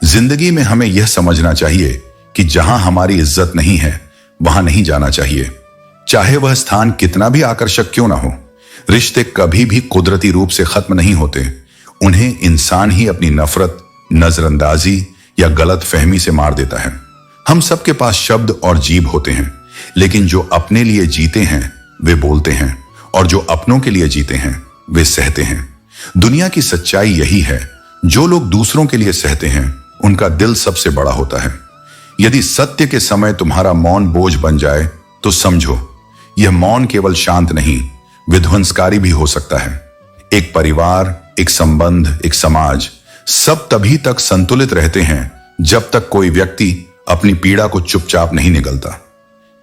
जिंदगी में हमें यह समझना चाहिए कि जहां हमारी इज्जत नहीं है वहां नहीं जाना चाहिए, चाहे वह स्थान कितना भी आकर्षक क्यों ना हो। रिश्ते कभी भी कुदरती रूप से खत्म नहीं होते, उन्हें इंसान ही अपनी नफरत, नजरअंदाजी या गलत फहमी से मार देता है। हम सबके पास शब्द और जीभ होते हैं, लेकिन जो अपने लिए जीते हैं वे बोलते हैं, और जो अपनों के लिए जीते हैं वे सहते हैं। दुनिया की सच्चाई यही है, जो लोग दूसरों के लिए सहते हैं उनका दिल सबसे बड़ा होता है। यदि सत्य के समय तुम्हारा मौन बोझ बन जाए तो समझो यह मौन केवल शांत नहीं, विध्वंसकारी भी हो सकता है। एक परिवार, एक संबंध, एक समाज, सब तभी तक संतुलित रहते हैं जब तक कोई व्यक्ति अपनी पीड़ा को चुपचाप नहीं निगलता।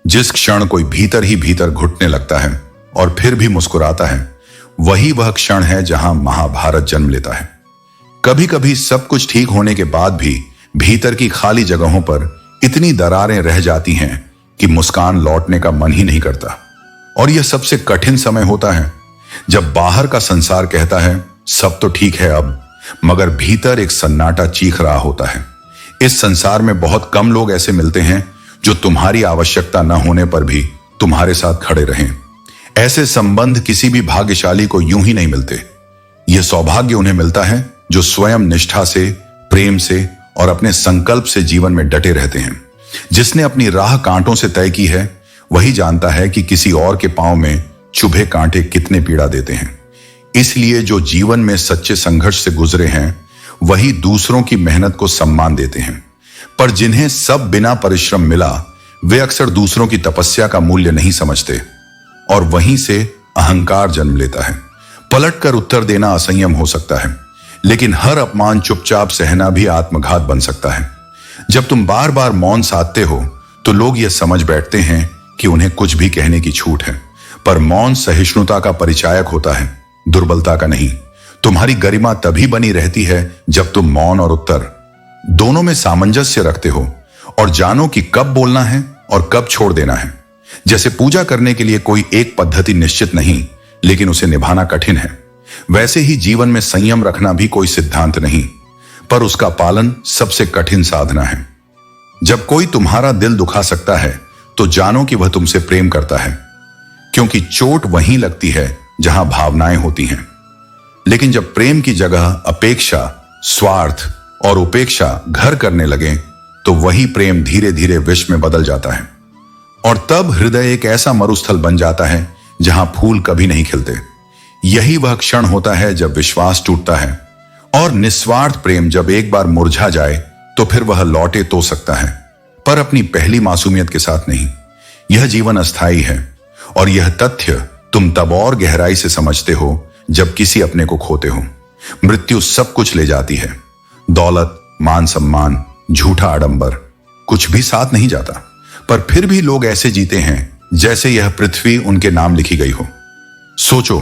जिस क्षण कोई भीतर ही भीतर घुटने लगता है और फिर भी मुस्कुराता है, वही वह क्षण है जहां महाभारत जन्म लेता है। कभी कभी सब कुछ ठीक होने के बाद भी भीतर की खाली जगहों पर इतनी दरारें रह जाती हैं कि मुस्कान लौटने का मन ही नहीं करता। और यह सबसे कठिन समय होता है जब बाहर का संसार कहता है सब तो ठीक है अब, मगर भीतर एक सन्नाटा चीख रहा होता है। इस संसार में बहुत कम लोग ऐसे मिलते हैं जो तुम्हारी आवश्यकता न होने पर भी तुम्हारे साथ खड़े रहें। ऐसे संबंध किसी भी भाग्यशाली को यूं ही नहीं मिलते। यह सौभाग्य उन्हें मिलता है जो स्वयं निष्ठा से, प्रेम से और अपने संकल्प से जीवन में डटे रहते हैं। जिसने अपनी राह कांटों से तय की है वही जानता है कि किसी और के पांव में चुभे कांटे कितने पीड़ा देते हैं। इसलिए जो जीवन में सच्चे संघर्ष से गुजरे हैं वही दूसरों की मेहनत को सम्मान देते हैं। पर जिन्हें सब बिना परिश्रम मिला वे अक्सर दूसरों की तपस्या का मूल्य नहीं समझते, और वहीं से अहंकार जन्म लेता है। पलटकर उत्तर देना असंयम हो सकता है, लेकिन हर अपमान चुपचाप सहना भी आत्मघात बन सकता है। जब तुम बार बार मौन साधते हो तो लोग यह समझ बैठते हैं कि उन्हें कुछ भी कहने की छूट है, पर मौन सहिष्णुता का परिचायक होता है, दुर्बलता का नहीं। तुम्हारी गरिमा तभी बनी रहती है जब तुम मौन और उत्तर दोनों में सामंजस्य रखते हो और जानो कि कब बोलना है और कब छोड़ देना है। जैसे पूजा करने के लिए कोई एक पद्धति निश्चित नहीं, लेकिन उसे निभाना कठिन है, वैसे ही जीवन में संयम रखना भी कोई सिद्धांत नहीं, पर उसका पालन सबसे कठिन साधना है। जब कोई तुम्हारा दिल दुखा सकता है तो जानो कि वह तुमसे प्रेम करता है, क्योंकि चोट वहीं लगती है जहां भावनाएं होती हैं। लेकिन जब प्रेम की जगह अपेक्षा, स्वार्थ और उपेक्षा घर करने लगे तो वही प्रेम धीरे धीरे विष में बदल जाता है, और तब हृदय एक ऐसा मरुस्थल बन जाता है जहां फूल कभी नहीं खिलते। यही वह क्षण होता है जब विश्वास टूटता है, और निस्वार्थ प्रेम जब एक बार मुरझा जाए तो फिर वह लौटे तो सकता है, पर अपनी पहली मासूमियत के साथ नहीं। यह जीवन अस्थायी है, और यह तथ्य तुम तब और गहराई से समझते हो जब किसी अपने को खोते हो। मृत्यु सब कुछ ले जाती है, दौलत, मान सम्मान, झूठा आडंबर, कुछ भी साथ नहीं जाता, पर फिर भी लोग ऐसे जीते हैं जैसे यह पृथ्वी उनके नाम लिखी गई हो। सोचो,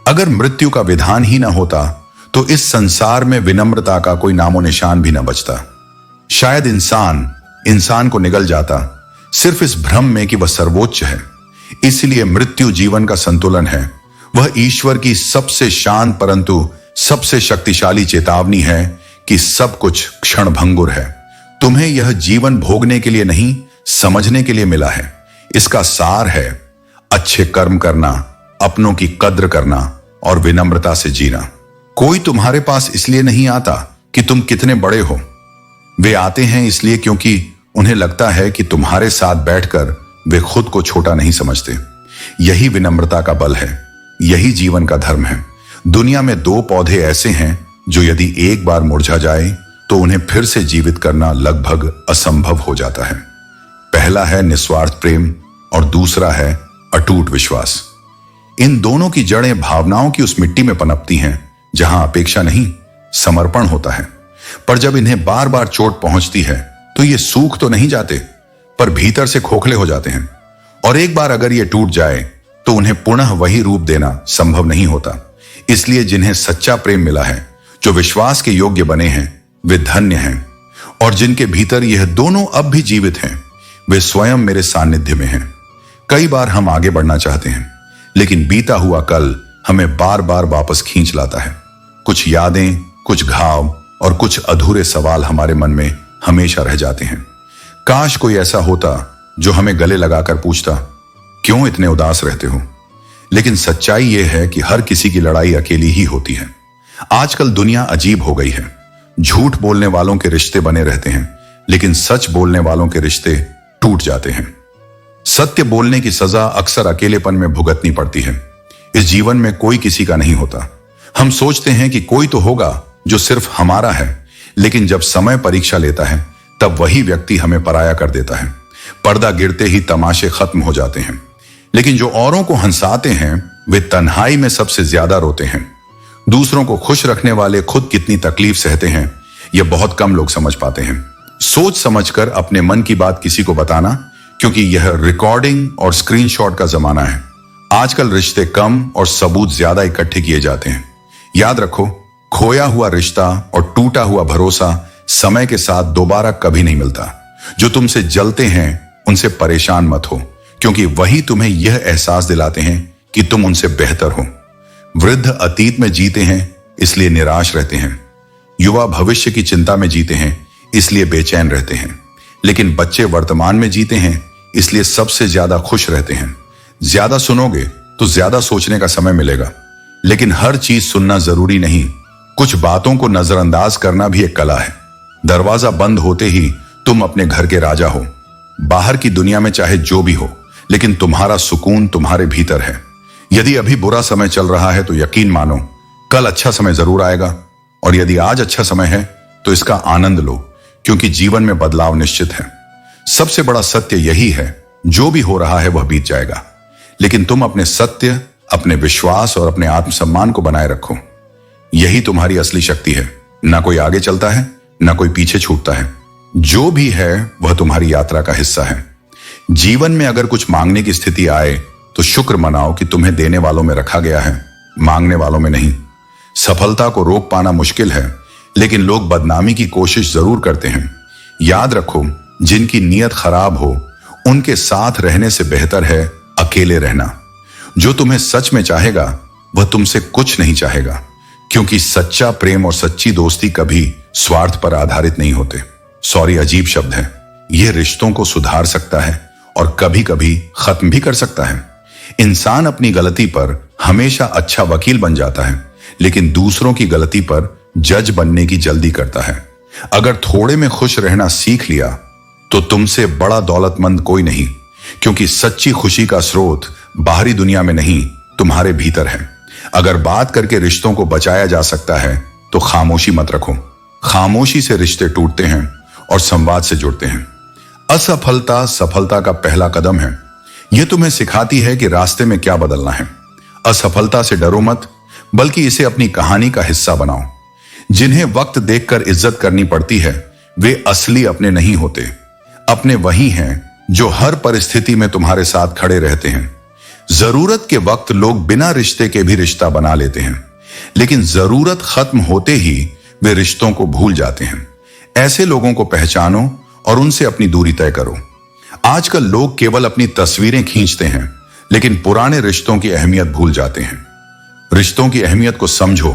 अगर मृत्यु का विधान ही ना होता तो इस संसार में विनम्रता का कोई नामो निशान भी ना बचता। शायद इंसान को निगल जाता, सिर्फ इस भ्रम में कि वह सर्वोच्च है। इसलिए मृत्यु जीवन का संतुलन है। वह ईश्वर की सबसे शांत परंतु सबसे शक्तिशाली चेतावनी है कि सब कुछ क्षणभंगुर है। तुम्हें यह जीवन भोगने के लिए नहीं, समझने के लिए मिला है। इसका सार है अच्छे कर्म करना, अपनों की कद्र करना और विनम्रता से जीना। कोई तुम्हारे पास इसलिए नहीं आता कि तुम कितने बड़े हो, वे आते हैं इसलिए क्योंकि उन्हें लगता है कि तुम्हारे साथ बैठकर वे खुद को छोटा नहीं समझते। यही विनम्रता का बल है, यही जीवन का धर्म है। दुनिया में दो पौधे ऐसे हैं जो यदि एक बार मुरझा जाए तो उन्हें फिर से जीवित करना लगभग असंभव हो जाता है। पहला है निस्वार्थ प्रेम और दूसरा है अटूट विश्वास। इन दोनों की जड़ें भावनाओं की उस मिट्टी में पनपती हैं जहां अपेक्षा नहीं, समर्पण होता है। पर जब इन्हें बार बार चोट पहुंचती है तो ये सूख तो नहीं जाते, पर भीतर से खोखले हो जाते हैं। और एक बार अगर ये टूट जाए तो उन्हें पुनः वही रूप देना संभव नहीं होता। इसलिए जिन्हें सच्चा प्रेम मिला है, जो विश्वास के योग्य बने हैं, वे धन्य हैं। और जिनके भीतर यह दोनों अब भी जीवित हैं, वे स्वयं मेरे सानिध्य में हैं। कई बार हम आगे बढ़ना चाहते हैं, लेकिन बीता हुआ कल हमें बार बार वापस खींच लाता है। कुछ यादें, कुछ घाव और कुछ अधूरे सवाल हमारे मन में हमेशा रह जाते हैं। काश कोई ऐसा होता जो हमें गले लगाकर पूछता, क्यों इतने उदास रहते हो? लेकिन सच्चाई यह है कि हर किसी की लड़ाई अकेली ही होती है। आजकल दुनिया अजीब हो गई है। झूठ बोलने वालों के रिश्ते बने रहते हैं, लेकिन सच बोलने वालों के रिश्ते टूट जाते हैं। सत्य बोलने की सजा अक्सर अकेलेपन में भुगतनी पड़ती है। इस जीवन में कोई किसी का नहीं होता। हम सोचते हैं कि कोई तो होगा जो सिर्फ हमारा है, लेकिन जब समय परीक्षा लेता है तब वही व्यक्ति हमें पराया कर देता है। पर्दा गिरते ही तमाशे खत्म हो जाते हैं, लेकिन जो औरों को हंसाते हैं वे तन्हाई में सबसे ज्यादा रोते हैं। दूसरों को खुश रखने वाले खुद कितनी तकलीफ सहते हैं, यह बहुत कम लोग समझ पाते हैं। सोच समझकर अपने मन की बात किसी को बताना, क्योंकि यह रिकॉर्डिंग और स्क्रीनशॉट का जमाना है। आजकल रिश्ते कम और सबूत ज्यादा इकट्ठे किए जाते हैं। याद रखो, खोया हुआ रिश्ता और टूटा हुआ भरोसा समय के साथ दोबारा कभी नहीं मिलता। जो तुमसे जलते हैं उनसे परेशान मत हो, क्योंकि वही तुम्हें यह एहसास दिलाते हैं कि तुम उनसे बेहतर हो। वृद्ध अतीत में जीते हैं इसलिए निराश रहते हैं। युवा भविष्य की चिंता में जीते हैं इसलिए बेचैन रहते हैं। लेकिन बच्चे वर्तमान में जीते हैं इसलिए सबसे ज्यादा खुश रहते हैं। ज्यादा सुनोगे तो ज्यादा सोचने का समय मिलेगा, लेकिन हर चीज सुनना जरूरी नहीं। कुछ बातों को नजरअंदाज करना भी एक कला है। दरवाजा बंद होते ही तुम अपने घर के राजा हो। बाहर की दुनिया में चाहे जो भी हो, लेकिन तुम्हारा सुकून तुम्हारे भीतर है। यदि अभी बुरा समय चल रहा है तो यकीन मानो कल अच्छा समय जरूर आएगा, और यदि आज अच्छा समय है तो इसका आनंद लो, क्योंकि जीवन में बदलाव निश्चित है। सबसे बड़ा सत्य यही है, जो भी हो रहा है वह बीत जाएगा, लेकिन तुम अपने सत्य, अपने विश्वास और अपने आत्मसम्मान को बनाए रखो। यही तुम्हारी असली शक्ति है। ना कोई आगे चलता है, ना कोई पीछे छूटता है। जो भी है वह तुम्हारी यात्रा का हिस्सा है। जीवन में अगर कुछ मांगने की स्थिति आए तो शुक्र मनाओ कि तुम्हें देने वालों में रखा गया है, मांगने वालों में नहीं। सफलता को रोक पाना मुश्किल है, लेकिन लोग बदनामी की कोशिश जरूर करते हैं। याद रखो, जिनकी नीयत खराब हो उनके साथ रहने से बेहतर है अकेले रहना। जो तुम्हें सच में चाहेगा वह तुमसे कुछ नहीं चाहेगा, क्योंकि सच्चा प्रेम और सच्ची दोस्ती कभी स्वार्थ पर आधारित नहीं होते। सॉरी अजीब शब्द है। यह रिश्तों को सुधार सकता है और कभी कभी खत्म भी कर सकता है। इंसान अपनी गलती पर हमेशा अच्छा वकील बन जाता है, लेकिन दूसरों की गलती पर जज बनने की जल्दी करता है। अगर थोड़े में खुश रहना सीख लिया तो तुमसे बड़ा दौलतमंद कोई नहीं, क्योंकि सच्ची खुशी का स्रोत बाहरी दुनिया में नहीं, तुम्हारे भीतर है। अगर बात करके रिश्तों को बचाया जा सकता है तो खामोशी मत रखो। खामोशी से रिश्ते टूटते हैं और संवाद से जुड़ते हैं। असफलता सफलता का पहला कदम है। यह तुम्हें सिखाती है कि रास्ते में क्या बदलना है। असफलता से डरो मत, बल्कि इसे अपनी कहानी का हिस्सा बनाओ। जिन्हें वक्त देखकर इज्जत करनी पड़ती है वे असली अपने नहीं होते। अपने वही हैं जो हर परिस्थिति में तुम्हारे साथ खड़े रहते हैं। जरूरत के वक्त लोग बिना रिश्ते के भी रिश्ता बना लेते हैं, लेकिन जरूरत खत्म होते ही वे रिश्तों को भूल जाते हैं। ऐसे लोगों को पहचानो और उनसे अपनी दूरी तय करो। आजकल लोग केवल अपनी तस्वीरें खींचते हैं, लेकिन पुराने रिश्तों की अहमियत भूल जाते हैं। रिश्तों की अहमियत को समझो,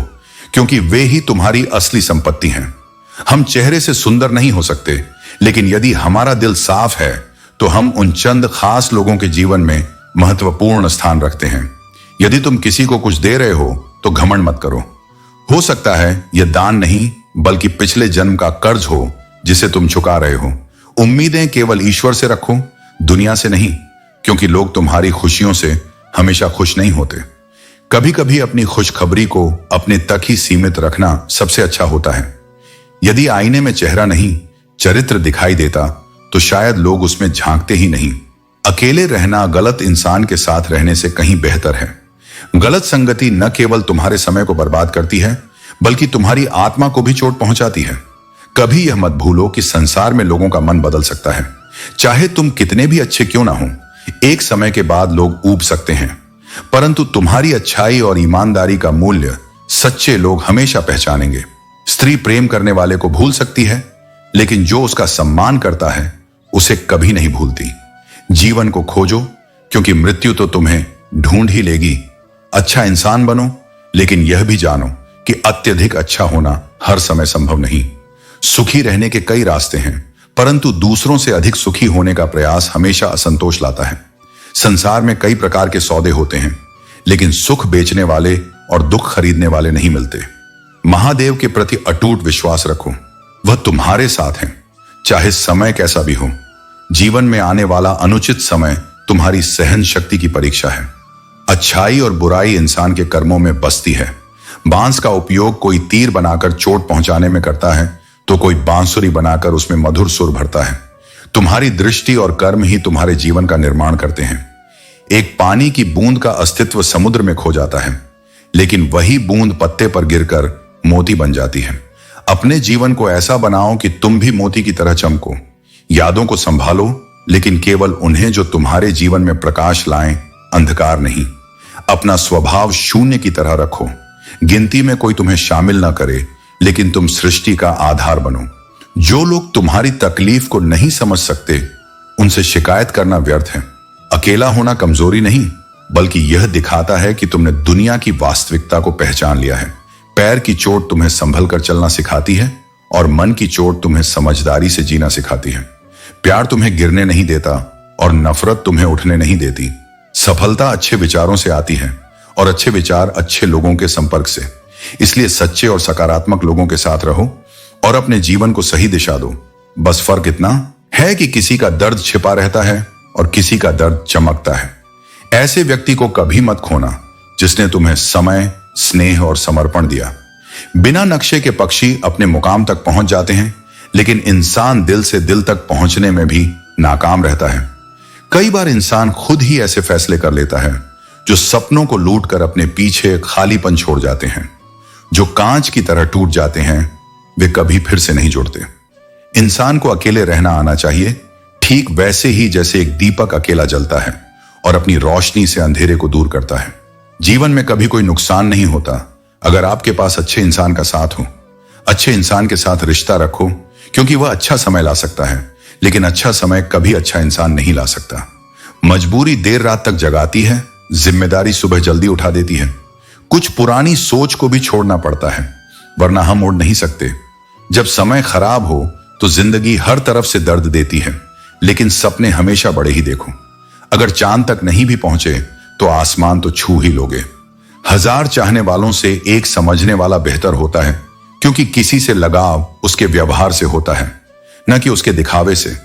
क्योंकि वे ही तुम्हारी असली संपत्ति हैं। हम चेहरे से सुंदर नहीं हो सकते, लेकिन यदि हमारा दिल साफ है तो हम उन चंद खास लोगों के जीवन में महत्वपूर्ण स्थान रखते हैं। यदि तुम किसी को कुछ दे रहे हो तो घमंड मत करो। हो सकता है यह दान नहीं, बल्कि पिछले जन्म का कर्ज हो जिसे तुम चुका रहे हो। उम्मीदें केवल ईश्वर से रखो, दुनिया से नहीं, क्योंकि लोग तुम्हारी खुशियों से हमेशा खुश नहीं होते। कभी कभी अपनी खुशखबरी को अपने तक ही सीमित रखना सबसे अच्छा होता है। यदि आईने में चेहरा नहीं, चरित्र दिखाई देता तो शायद लोग उसमें झांकते ही नहीं। अकेले रहना गलत इंसान के साथ रहने से कहीं बेहतर है। गलत संगति न केवल तुम्हारे समय को बर्बाद करती है, बल्कि तुम्हारी आत्मा को भी चोट पहुंचाती है। कभी यह मत भूलो कि संसार में लोगों का मन बदल सकता है। चाहे तुम कितने भी अच्छे क्यों ना हो, एक समय के बाद लोग ऊब सकते हैं, परंतु तुम्हारी अच्छाई और ईमानदारी का मूल्य सच्चे लोग हमेशा पहचानेंगे। स्त्री प्रेम करने वाले को भूल सकती है, लेकिन जो उसका सम्मान करता है उसे कभी नहीं भूलती। जीवन को खोजो, क्योंकि मृत्यु तो तुम्हें ढूंढ ही लेगी। अच्छा इंसान बनो, लेकिन यह भी जानो कि अत्यधिक अच्छा होना हर समय संभव नहीं। सुखी रहने के कई रास्ते हैं, परंतु दूसरों से अधिक सुखी होने का प्रयास हमेशा असंतोष लाता है। संसार में कई प्रकार के सौदे होते हैं, लेकिन सुख बेचने वाले और दुख खरीदने वाले नहीं मिलते। महादेव के प्रति अटूट विश्वास रखो, वह तुम्हारे साथ हैं, चाहे समय कैसा भी हो। जीवन में आने वाला अनुचित समय तुम्हारी सहन शक्ति की परीक्षा है। अच्छाई और बुराई इंसान के कर्मों में बसती है। बांस का उपयोग कोई तीर बनाकर चोट पहुंचाने में करता है, तो कोई बांसुरी बनाकर उसमें मधुर सुर भरता है। तुम्हारी दृष्टि और कर्म ही तुम्हारे जीवन का निर्माण करते हैं। एक पानी की बूंद का अस्तित्व समुद्र में खो जाता है, लेकिन वही बूंद पत्ते पर गिरकर मोती बन जाती है। अपने जीवन को ऐसा बनाओ कि तुम भी मोती की तरह चमको। यादों को संभालो, लेकिन केवल उन्हें जो तुम्हारे जीवन में प्रकाश लाएं, अंधकार नहीं। अपना स्वभाव शून्य की तरह रखो। गिनती में कोई तुम्हें शामिल ना करे, लेकिन तुम सृष्टि का आधार बनो। जो लोग तुम्हारी तकलीफ को नहीं समझ सकते, उनसे शिकायत करना व्यर्थ है। अकेला होना कमजोरी नहीं, बल्कि यह दिखाता है कि तुमने दुनिया की वास्तविकता को पहचान लिया है। पैर की चोट तुम्हें संभल कर चलना सिखाती है, और मन की चोट तुम्हें समझदारी से जीना सिखाती है। प्यार तुम्हें गिरने नहीं देता, और नफरत तुम्हें उठने नहीं देती। सफलता अच्छे विचारों से आती है, और अच्छे विचार अच्छे लोगों के संपर्क से। इसलिए सच्चे और सकारात्मक लोगों के साथ रहो और अपने जीवन को सही दिशा दो। बस फर्क इतना है कि किसी का दर्द छिपा रहता है और किसी का दर्द चमकता है। ऐसे व्यक्ति को कभी मत खोना जिसने तुम्हें समय, स्नेह और समर्पण दिया। बिना नक्शे के पक्षी अपने मुकाम तक पहुंच जाते हैं, लेकिन इंसान दिल से दिल तक पहुंचने में भी नाकाम रहता है। कई बार इंसान खुद ही ऐसे फैसले कर लेता है जो सपनों को लूटकर अपने पीछे खालीपन छोड़ जाते हैं। जो कांच की तरह टूट जाते हैं, वे कभी फिर से नहीं जुड़ते। इंसान को अकेले रहना आना चाहिए, ठीक वैसे ही जैसे एक दीपक अकेला जलता है और अपनी रोशनी से अंधेरे को दूर करता है। जीवन में कभी कोई नुकसान नहीं होता अगर आपके पास अच्छे इंसान का साथ हो। अच्छे इंसान के साथ रिश्ता रखो, क्योंकि वह अच्छा समय ला सकता है, लेकिन अच्छा समय कभी अच्छा इंसान नहीं ला सकता। मजबूरी देर रात तक जगाती है, जिम्मेदारी सुबह जल्दी उठा देती है। कुछ पुरानी सोच को भी छोड़ना पड़ता है, वरना हम उड़ नहीं सकते। जब समय खराब हो तो जिंदगी हर तरफ से दर्द देती है, लेकिन सपने हमेशा बड़े ही देखो। अगर चांद तक नहीं भी पहुंचे तो आसमान तो छू ही लोगे। 1000 चाहने वालों से एक समझने वाला बेहतर होता है, क्योंकि किसी से लगाव उसके व्यवहार से होता है, न कि उसके दिखावे से।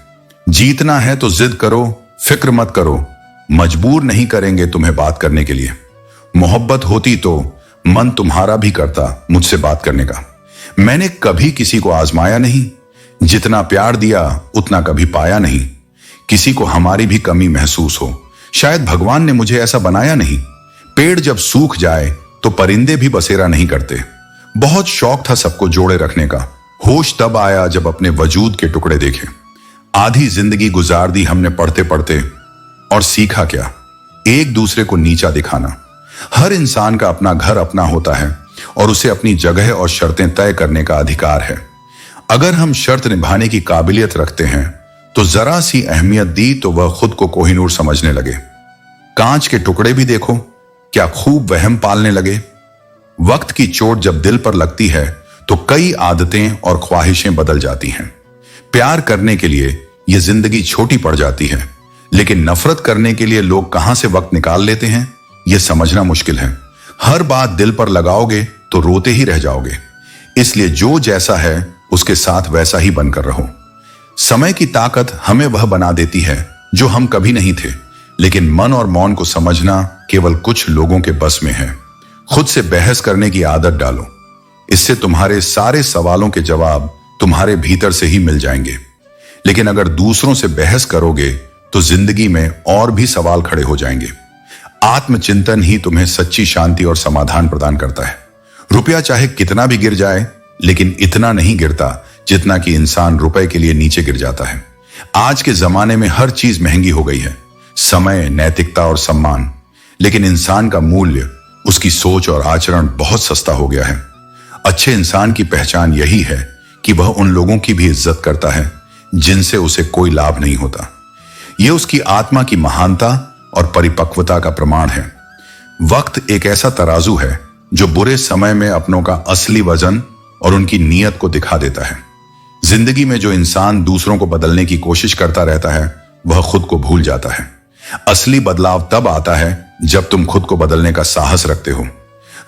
जीतना है तो जिद करो, फिक्र मत करो, मजबूर नहीं करेंगे तुम्हें बात करने के लिए। मोहब्बत होती तो मन तुम्हारा भी करता मुझसे बात करने का। मैंने कभी किसी को आजमाया नहीं, जितना प्यार दिया उतना कभी पाया नहीं। किसी को हमारी भी कमी महसूस हो, शायद भगवान ने मुझे ऐसा बनाया नहीं। पेड़ जब सूख जाए तो परिंदे भी बसेरा नहीं करते। बहुत शौक था सबको जोड़े रखने का, होश तब आया जब अपने वजूद के टुकड़े देखे। आधी जिंदगी गुजार दी हमने पढ़ते पढ़ते, और सीखा क्या? एक दूसरे को नीचा दिखाना। हर इंसान का अपना घर अपना होता है, और उसे अपनी जगह और शर्तें तय करने का अधिकार है। अगर हम शर्त निभाने की काबिलियत रखते हैं तो जरा सी अहमियत दी तो वह खुद को कोहिनूर समझने लगे। कांच के टुकड़े भी देखो, क्या खूब वहम पालने लगे। वक्त की चोट जब दिल पर लगती है तो कई आदतें और ख्वाहिशें बदल जाती हैं। प्यार करने के लिए यह जिंदगी छोटी पड़ जाती है, लेकिन नफरत करने के लिए लोग कहां से वक्त निकाल लेते हैं, यह समझना मुश्किल है। हर बात दिल पर लगाओगे तो रोते ही रह जाओगे। इसलिए जो जैसा है उसके साथ वैसा ही बनकर रहो। समय की ताकत हमें वह बना देती है जो हम कभी नहीं थे, लेकिन मन और मौन को समझना केवल कुछ लोगों के बस में है। खुद से बहस करने की आदत डालो, इससे तुम्हारे सारे सवालों के जवाब तुम्हारे भीतर से ही मिल जाएंगे। लेकिन अगर दूसरों से बहस करोगे तो जिंदगी में और भी सवाल खड़े हो जाएंगे। आत्मचिंतन ही तुम्हें सच्ची शांति और समाधान प्रदान करता है। रुपया चाहे कितना भी गिर जाए, लेकिन इतना नहीं गिरता जितना कि इंसान रुपए के लिए नीचे गिर जाता है। आज के जमाने में हर चीज महंगी हो गई है, समय, नैतिकता और सम्मान, लेकिन इंसान का मूल्य, उसकी सोच और आचरण बहुत सस्ता हो गया है। अच्छे इंसान की पहचान यही है कि वह उन लोगों की भी इज्जत करता है जिनसे उसे कोई लाभ नहीं होता। यह उसकी आत्मा की महानता और परिपक्वता का प्रमाण है। वक्त एक ऐसा तराजू है जो बुरे समय में अपनों का असली वजन और उनकी नीयत को दिखा देता है। जिंदगी में जो इंसान दूसरों को बदलने की कोशिश करता रहता है वह खुद को भूल जाता है। असली बदलाव तब आता है जब तुम खुद को बदलने का साहस रखते हो।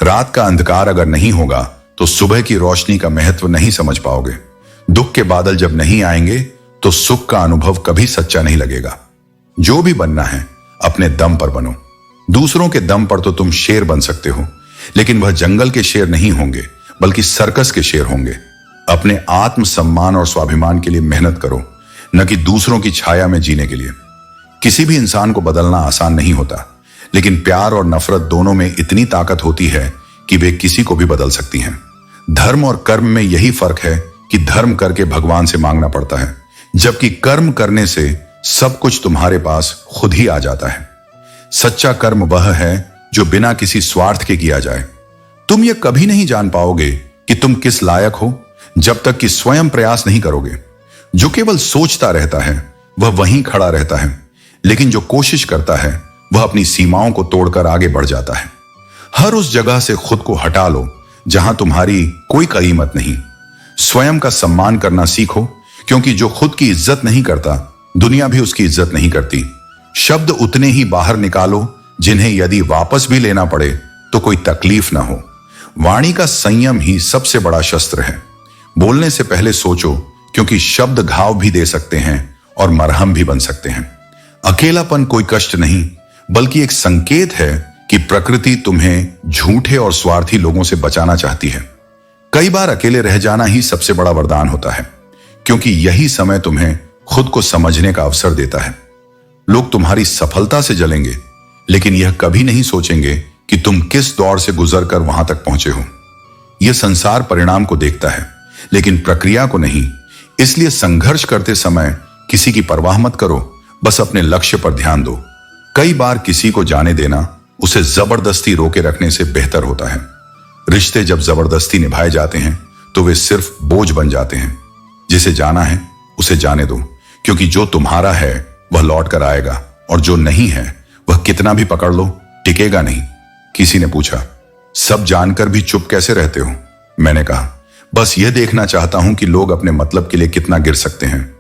रात का अंधकार अगर नहीं होगा तो सुबह की रोशनी का महत्व नहीं समझ पाओगे। दुख के बादल जब नहीं आएंगे तो सुख का अनुभव कभी सच्चा नहीं लगेगा। जो भी बनना है अपने दम पर बनो। दूसरों के दम पर तो तुम शेर बन सकते हो, लेकिन वह जंगल के शेर नहीं होंगे बल्कि सर्कस के शेर होंगे। अपने आत्म सम्मान और स्वाभिमान के लिए मेहनत करो, न कि दूसरों की छाया में जीने के लिए। किसी भी इंसान को बदलना आसान नहीं होता, लेकिन प्यार और नफरत दोनों में इतनी ताकत होती है कि वे किसी को भी बदल सकती हैं। धर्म और कर्म में यही फर्क है कि धर्म करके भगवान से मांगना पड़ता है, जबकि कर्म करने से सब कुछ तुम्हारे पास खुद ही आ जाता है। सच्चा कर्म वह है जो बिना किसी स्वार्थ के किया जाए। तुम ये कभी नहीं जान पाओगे कि तुम किस लायक हो जब तक कि स्वयं प्रयास नहीं करोगे। जो केवल सोचता रहता है वह वहीं खड़ा रहता है, लेकिन जो कोशिश करता है वह अपनी सीमाओं को तोड़कर आगे बढ़ जाता है। हर उस जगह से खुद को हटा लो जहां तुम्हारी कोई कीमत नहीं। स्वयं का सम्मान करना सीखो, क्योंकि जो खुद की इज्जत नहीं करता दुनिया भी उसकी इज्जत नहीं करती। शब्द उतने ही बाहर निकालो जिन्हें यदि वापस भी लेना पड़े तो कोई तकलीफ ना हो। वाणी का संयम ही सबसे बड़ा शस्त्र है। बोलने से पहले सोचो, क्योंकि शब्द घाव भी दे सकते हैं और मरहम भी बन सकते हैं। अकेलापन कोई कष्ट नहीं, बल्कि एक संकेत है कि प्रकृति तुम्हें झूठे और स्वार्थी लोगों से बचाना चाहती है। कई बार अकेले रह जाना ही सबसे बड़ा वरदान होता है, क्योंकि यही समय तुम्हें खुद को समझने का अवसर देता है। लोग तुम्हारी सफलता से जलेंगे, लेकिन यह कभी नहीं सोचेंगे कि तुम किस दौर से गुजरकर वहां तक पहुंचे हो। यह संसार परिणाम को देखता है, लेकिन प्रक्रिया को नहीं। इसलिए संघर्ष करते समय किसी की परवाह मत करो, बस अपने लक्ष्य पर ध्यान दो। कई बार किसी को जाने देना उसे जबरदस्ती रोके रखने से बेहतर होता है। रिश्ते जब जबरदस्ती निभाए जाते हैं तो वे सिर्फ बोझ बन जाते हैं। जिसे जाना है उसे जाने दो, क्योंकि जो तुम्हारा है वह लौट कर आएगा, और जो नहीं है वह कितना भी पकड़ लो टिकेगा नहीं। किसी ने पूछा, सब जानकर भी चुप कैसे रहते हो? मैंने कहा, बस यह देखना चाहता हूं कि लोग अपने मतलब के लिए कितना गिर सकते हैं।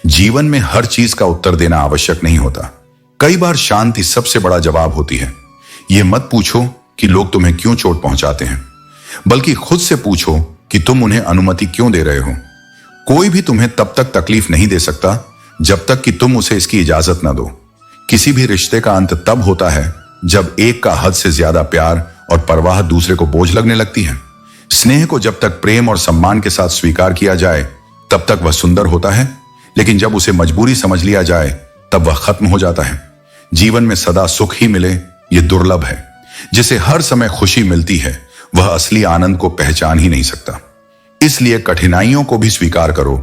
जीवन में हर चीज का उत्तर देना आवश्यक नहीं होता। कई बार शांति सबसे बड़ा जवाब होती है। यह मत पूछो कि लोग तुम्हें क्यों चोट पहुंचाते हैं, बल्कि खुद से पूछो कि तुम उन्हें अनुमति क्यों दे रहे हो। कोई भी तुम्हें तब तक तकलीफ नहीं दे सकता जब तक कि तुम उसे इसकी इजाजत न दो। किसी भी रिश्ते का अंत तब होता है जब एक का हद से ज्यादा प्यार और परवाह दूसरे को बोझ लगने लगती है। स्नेह को जब तक प्रेम और सम्मान के साथ स्वीकार किया जाए तब तक वह सुंदर होता है, लेकिन जब उसे मजबूरी समझ लिया जाए तब वह खत्म हो जाता है। जीवन में सदा सुख ही मिले यह दुर्लभ है। जिसे हर समय खुशी मिलती है वह असली आनंद को पहचान ही नहीं सकता। इसलिए कठिनाइयों को भी स्वीकार करो,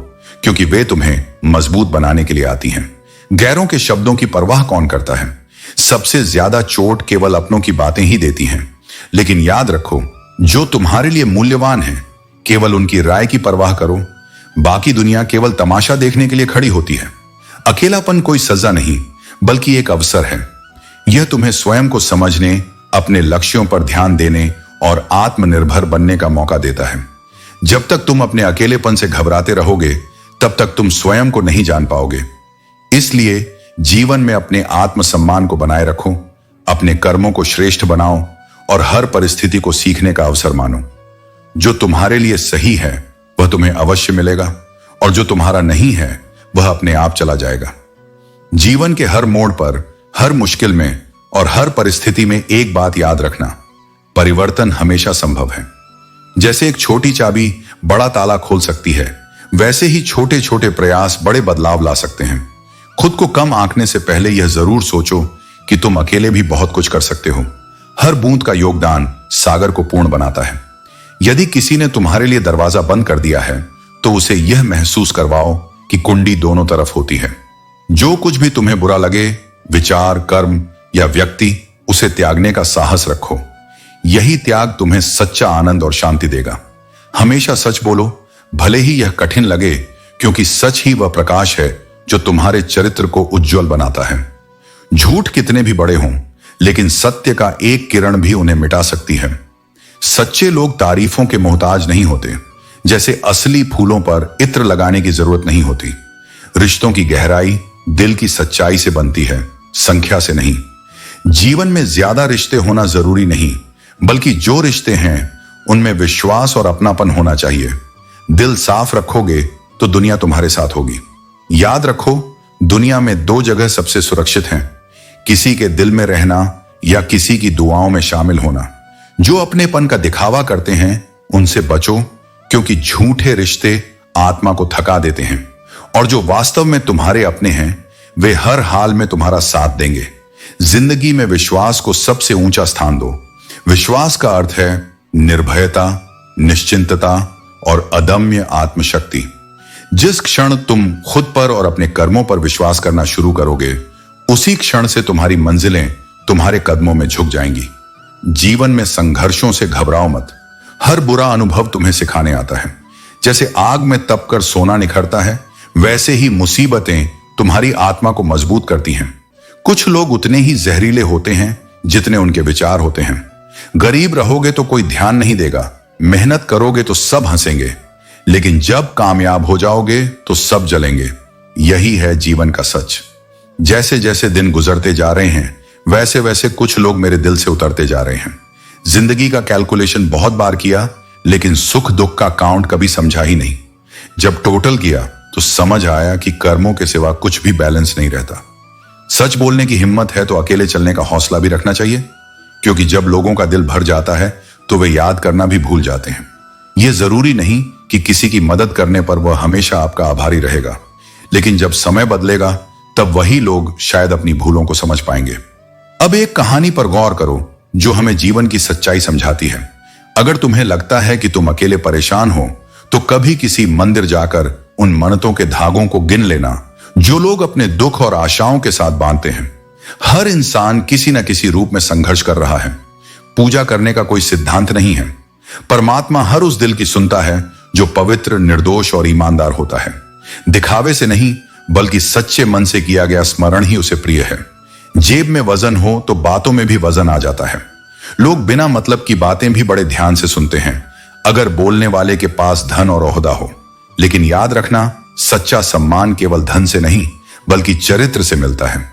क्योंकि वे तुम्हें मजबूत बनाने के लिए आती हैं। गैरों के शब्दों की परवाह कौन करता है? सबसे ज्यादा चोट केवल अपनों की बातें ही देती हैं। लेकिन याद रखो, जो तुम्हारे लिए मूल्यवान है केवल उनकी राय की परवाह करो। बाकी दुनिया केवल तमाशा देखने के लिए खड़ी होती है। अकेलापन कोई सजा नहीं, बल्कि एक अवसर है। यह तुम्हें स्वयं को समझने, अपने लक्ष्यों पर ध्यान देने और आत्मनिर्भर बनने का मौका देता है। जब तक तुम अपने अकेलेपन से घबराते रहोगे तब तक तुम स्वयं को नहीं जान पाओगे। इसलिए जीवन में अपने आत्मसम्मान को बनाए रखो, अपने कर्मों को श्रेष्ठ बनाओ और हर परिस्थिति को सीखने का अवसर मानो। जो तुम्हारे लिए सही है वह तुम्हें अवश्य मिलेगा, और जो तुम्हारा नहीं है वह अपने आप चला जाएगा। जीवन के हर मोड़ पर, हर मुश्किल में और हर परिस्थिति में एक बात याद रखना, परिवर्तन हमेशा संभव है। जैसे एक छोटी चाबी बड़ा ताला खोल सकती है, वैसे ही छोटे छोटे प्रयास बड़े बदलाव ला सकते हैं। खुद को कम आंकने से पहले यह जरूर सोचो कि तुम अकेले भी बहुत कुछ कर सकते हो। हर बूंद का योगदान सागर को पूर्ण बनाता है। यदि किसी ने तुम्हारे लिए दरवाजा बंद कर दिया है तो उसे यह महसूस करवाओ कि कुंडी दोनों तरफ होती है। जो कुछ भी तुम्हें बुरा लगे, विचार, कर्म या व्यक्ति, उसे त्यागने का साहस रखो। यही त्याग तुम्हें सच्चा आनंद और शांति देगा। हमेशा सच बोलो, भले ही यह कठिन लगे, क्योंकि सच ही वह प्रकाश है जो तुम्हारे चरित्र को उज्जवल बनाता है। झूठ कितने भी बड़े हों, लेकिन सत्य का एक किरण भी उन्हें मिटा सकती है। सच्चे लोग तारीफों के मोहताज नहीं होते। जैसे असली फूलों पर इत्र लगाने की जरूरत नहीं होती। रिश्तों की गहराई दिल की सच्चाई से बनती है, संख्या से नहीं। जीवन में ज्यादा रिश्ते होना जरूरी नहीं, बल्कि जो रिश्ते हैं उनमें विश्वास और अपनापन होना चाहिए। दिल साफ रखोगे तो दुनिया तुम्हारे साथ होगी। याद रखो, दुनिया में दो जगह सबसे सुरक्षित हैं, किसी के दिल में रहना या किसी की दुआओं में शामिल होना। जो अपनेपन का दिखावा करते हैं उनसे बचो, क्योंकि झूठे रिश्ते आत्मा को थका देते हैं। और जो वास्तव में तुम्हारे अपने हैं वे हर हाल में तुम्हारा साथ देंगे। जिंदगी में विश्वास को सबसे ऊंचा स्थान दो। विश्वास का अर्थ है निर्भयता, निश्चिंतता और अदम्य आत्मशक्ति। जिस क्षण तुम खुद पर और अपने कर्मों पर विश्वास करना शुरू करोगे, उसी क्षण से तुम्हारी मंजिलें तुम्हारे कदमों में झुक जाएंगी। जीवन में संघर्षों से घबराओ मत। हर बुरा अनुभव तुम्हें सिखाने आता है। जैसे आग में तपकर सोना निखरता है, वैसे ही मुसीबतें तुम्हारी आत्मा को मजबूत करती हैं। कुछ लोग उतने ही जहरीले होते हैं जितने उनके विचार होते हैं। गरीब रहोगे तो कोई ध्यान नहीं देगा, मेहनत करोगे तो सब हंसेंगे, लेकिन जब कामयाब हो जाओगे तो सब जलेंगे। यही है जीवन का सच। जैसे जैसे दिन गुजरते जा रहे हैं, वैसे वैसे कुछ लोग मेरे दिल से उतरते जा रहे हैं। जिंदगी का कैलकुलेशन बहुत बार किया, लेकिन सुख दुख का काउंट कभी समझा ही नहीं। जब टोटल किया तो समझ आया कि कर्मों के सिवा कुछ भी बैलेंस नहीं रहता। सच बोलने की हिम्मत है तो अकेले चलने का हौसला भी रखना चाहिए, क्योंकि जब लोगों का दिल भर जाता है तो वे याद करना भी भूल जाते हैं। यह जरूरी नहीं कि किसी की मदद करने पर वह हमेशा आपका आभारी रहेगा, लेकिन जब समय बदलेगा तब वही लोग शायद अपनी भूलों को समझ पाएंगे। अब एक कहानी पर गौर करो जो हमें जीवन की सच्चाई समझाती है। अगर तुम्हें लगता है कि तुम अकेले परेशान हो, तो कभी किसी मंदिर जाकर उन मन्नतों के धागों को गिन लेना जो लोग अपने दुख और आशाओं के साथ बांधते हैं। हर इंसान किसी न किसी रूप में संघर्ष कर रहा है। पूजा करने का कोई सिद्धांत नहीं है। परमात्मा हर उस दिल की सुनता है जो पवित्र, निर्दोष और ईमानदार होता है। दिखावे से नहीं, बल्कि सच्चे मन से किया गया स्मरण ही उसे प्रिय है। जेब में वजन हो तो बातों में भी वजन आ जाता है। लोग बिना मतलब की बातें भी बड़े ध्यान से सुनते हैं, अगर बोलने वाले के पास धन और ओहदा हो। लेकिन याद रखना, सच्चा सम्मान केवल धन से नहीं, बल्कि चरित्र से मिलता है।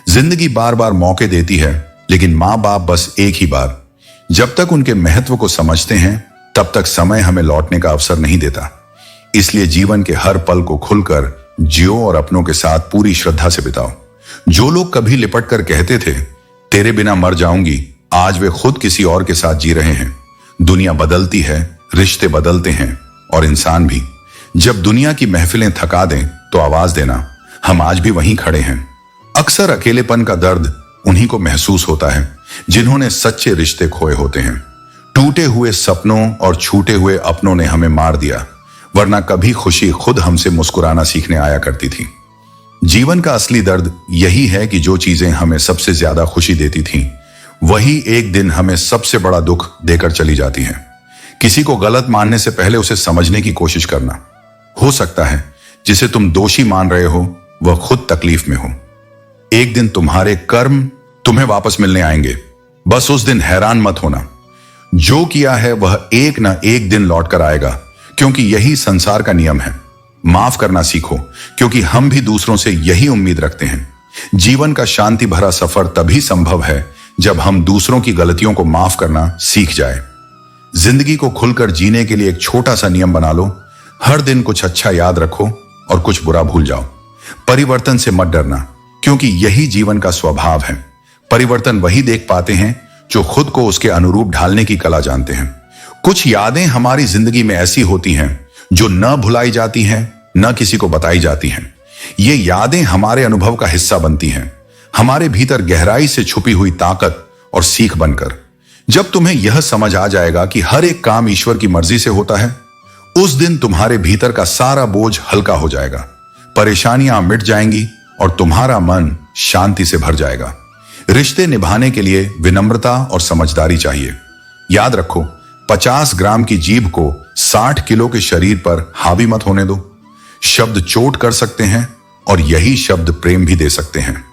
जिंदगी बार बार मौके देती है, लेकिन मां बाप बस एक ही बार। जब तक उनके महत्व को समझते हैं, तब तक समय हमें लौटने का अवसर नहीं देता। इसलिए जीवन के हर पल को खुलकर जियो और अपनों के साथ पूरी श्रद्धा से बिताओ। जो लोग कभी लिपट कर कहते थे तेरे बिना मर जाऊंगी, आज वे खुद किसी और के साथ जी रहे हैं। दुनिया बदलती है, रिश्ते बदलते हैं, और इंसान भी। जब दुनिया की महफिलें थका दें तो आवाज देना, हम आज भी वहीं खड़े हैं। अक्सर अकेलेपन का दर्द उन्हीं को महसूस होता है जिन्होंने सच्चे रिश्ते खोए होते हैं। टूटे हुए सपनों और छूटे हुए अपनों ने हमें मार दिया, वरना कभी खुशी खुद हमसे मुस्कुराना सीखने आया करती थी। जीवन का असली दर्द यही है कि जो चीजें हमें सबसे ज्यादा खुशी देती थीं, वही एक दिन हमें सबसे बड़ा दुख देकर चली जाती हैं। किसी को गलत मानने से पहले उसे समझने की कोशिश करना। हो सकता है जिसे तुम दोषी मान रहे हो वह खुद तकलीफ में हो। एक दिन तुम्हारे कर्म तुम्हें वापस मिलने आएंगे, बस उस दिन हैरान मत होना। जो किया है वह एक न एक दिन लौट कर आएगा, क्योंकि यही संसार का नियम है। माफ करना सीखो, क्योंकि हम भी दूसरों से यही उम्मीद रखते हैं। जीवन का शांति भरा सफर तभी संभव है जब हम दूसरों की गलतियों को माफ करना सीख जाए। जिंदगी को खुलकर जीने के लिए एक छोटा सा नियम बना लो। हर दिन कुछ अच्छा याद रखो और कुछ बुरा भूल जाओ। परिवर्तन से मत डरना, क्योंकि यही जीवन का स्वभाव है। परिवर्तन वही देख पाते हैं जो खुद को उसके अनुरूप ढालने की कला जानते हैं। कुछ यादें हमारी जिंदगी में ऐसी होती हैं जो न भुलाई जाती हैं, न किसी को बताई जाती हैं। ये यादें हमारे अनुभव का हिस्सा बनती हैं, हमारे भीतर गहराई से छुपी हुई ताकत और सीख बनकर। जब तुम्हें यह समझ आ जाएगा कि हर एक काम ईश्वर की मर्जी से होता है, उस दिन तुम्हारे भीतर का सारा बोझ हल्का हो जाएगा। परेशानियां मिट जाएंगी और तुम्हारा मन शांति से भर जाएगा। रिश्ते निभाने के लिए विनम्रता और समझदारी चाहिए। याद रखो, 50 ग्राम की जीभ को 60 किलो के शरीर पर हावी मत होने दो। शब्द चोट कर सकते हैं और यही शब्द प्रेम भी दे सकते हैं।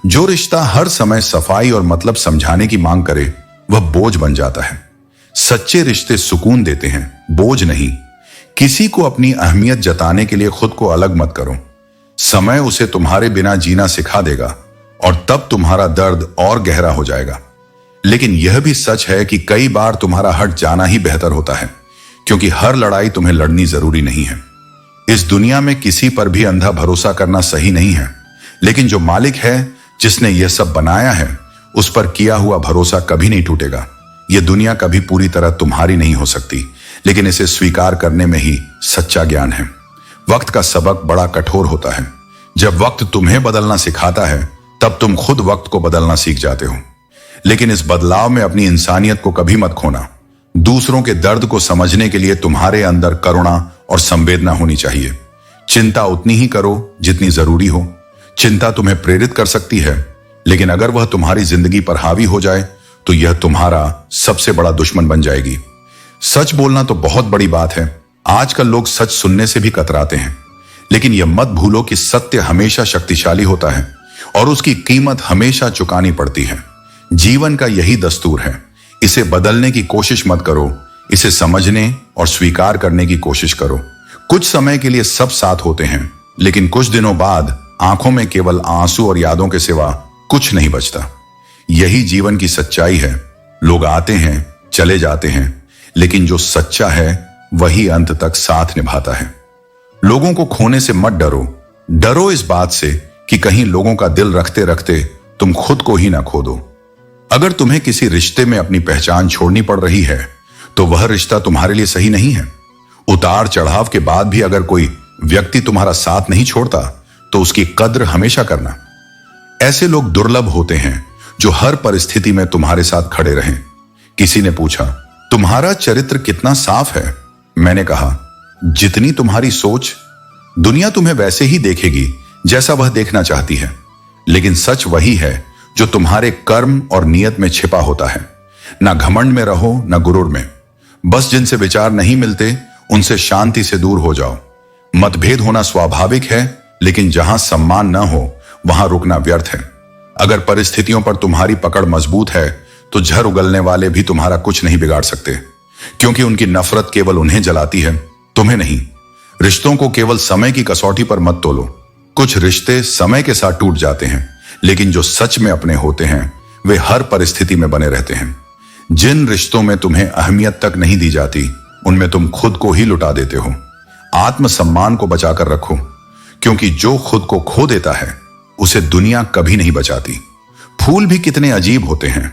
जो रिश्ता हर समय सफाई और मतलब समझाने की मांग करे वह बोझ बन जाता है। सच्चे रिश्ते सुकून देते हैं, बोझ नहीं। किसी को अपनी अहमियत जताने के लिए खुद को अलग मत करो। समय उसे तुम्हारे बिना जीना सिखा देगा और तब तुम्हारा दर्द और गहरा हो जाएगा। लेकिन यह भी सच है कि कई बार तुम्हारा हट जाना ही बेहतर होता है, क्योंकि हर लड़ाई तुम्हें लड़नी जरूरी नहीं है। इस दुनिया में किसी पर भी अंधा भरोसा करना सही नहीं है, लेकिन जो मालिक है, जिसने यह सब बनाया है, उस पर किया हुआ भरोसा कभी नहीं टूटेगा। यह दुनिया कभी पूरी तरह तुम्हारी नहीं हो सकती, लेकिन इसे स्वीकार करने में ही सच्चा ज्ञान है। वक्त का सबक बड़ा कठोर होता है। जब वक्त तुम्हें बदलना सिखाता है, तब तुम खुद वक्त को बदलना सीख जाते हो। लेकिन इस बदलाव में अपनी इंसानियत को कभी मत खोना। दूसरों के दर्द को समझने के लिए तुम्हारे अंदर करुणा और संवेदना होनी चाहिए। चिंता उतनी ही करो जितनी जरूरी हो। चिंता तुम्हें प्रेरित कर सकती है, लेकिन अगर वह तुम्हारी जिंदगी पर हावी हो जाए तो यह तुम्हारा सबसे बड़ा दुश्मन बन जाएगी। सच बोलना तो बहुत बड़ी बात है। आजकल लोग सच सुनने से भी कतराते हैं, लेकिन यह मत भूलो कि सत्य हमेशा शक्तिशाली होता है और उसकी कीमत हमेशा चुकानी पड़ती है। जीवन का यही दस्तूर है। इसे बदलने की कोशिश मत करो, इसे समझने और स्वीकार करने की कोशिश करो। कुछ समय के लिए सब साथ होते हैं, लेकिन कुछ दिनों बाद आंखों में केवल आंसू और यादों के सिवा कुछ नहीं बचता। यही जीवन की सच्चाई है। लोग आते हैं, चले जाते हैं, लेकिन जो सच्चा है वही अंत तक साथ निभाता है। लोगों को खोने से मत डरो। डरो इस बात से कि कहीं लोगों का दिल रखते रखते तुम खुद को ही ना खो दो। अगर तुम्हें किसी रिश्ते में अपनी पहचान छोड़नी पड़ रही है, तो वह रिश्ता तुम्हारे लिए सही नहीं है। उतार चढ़ाव के बाद भी अगर कोई व्यक्ति तुम्हारा साथ नहीं छोड़ता, तो उसकी कद्र हमेशा करना। ऐसे लोग दुर्लभ होते हैं जो हर परिस्थिति में तुम्हारे साथ खड़े रहें। किसी ने पूछा, तुम्हारा चरित्र कितना साफ है? मैंने कहा, जितनी तुम्हारी सोच। दुनिया तुम्हें वैसे ही देखेगी जैसा वह देखना चाहती है, लेकिन सच वही है जो तुम्हारे कर्म और नियत में छिपा होता है। ना घमंड में रहो, ना गुरूर में। बस जिनसे विचार नहीं मिलते उनसे शांति से दूर हो जाओ। मतभेद होना स्वाभाविक है, लेकिन जहां सम्मान न हो वहां रुकना व्यर्थ है। अगर परिस्थितियों पर तुम्हारी पकड़ मजबूत है, तो झर उगलने वाले भी तुम्हारा कुछ नहीं बिगाड़ सकते, क्योंकि उनकी नफरत केवल उन्हें जलाती है, तुम्हें नहीं। रिश्तों को केवल समय की कसौटी पर मत तोलो। कुछ रिश्ते समय के साथ टूट जाते हैं, लेकिन जो सच में अपने होते हैं वे हर परिस्थिति में बने रहते हैं। जिन रिश्तों में तुम्हें अहमियत तक नहीं दी जाती, उनमें तुम खुद को ही लुटा देते हो। आत्मसम्मान को बचाकर रखो, क्योंकि जो खुद को खो देता है उसे दुनिया कभी नहीं बचाती। फूल भी कितने अजीब होते हैं।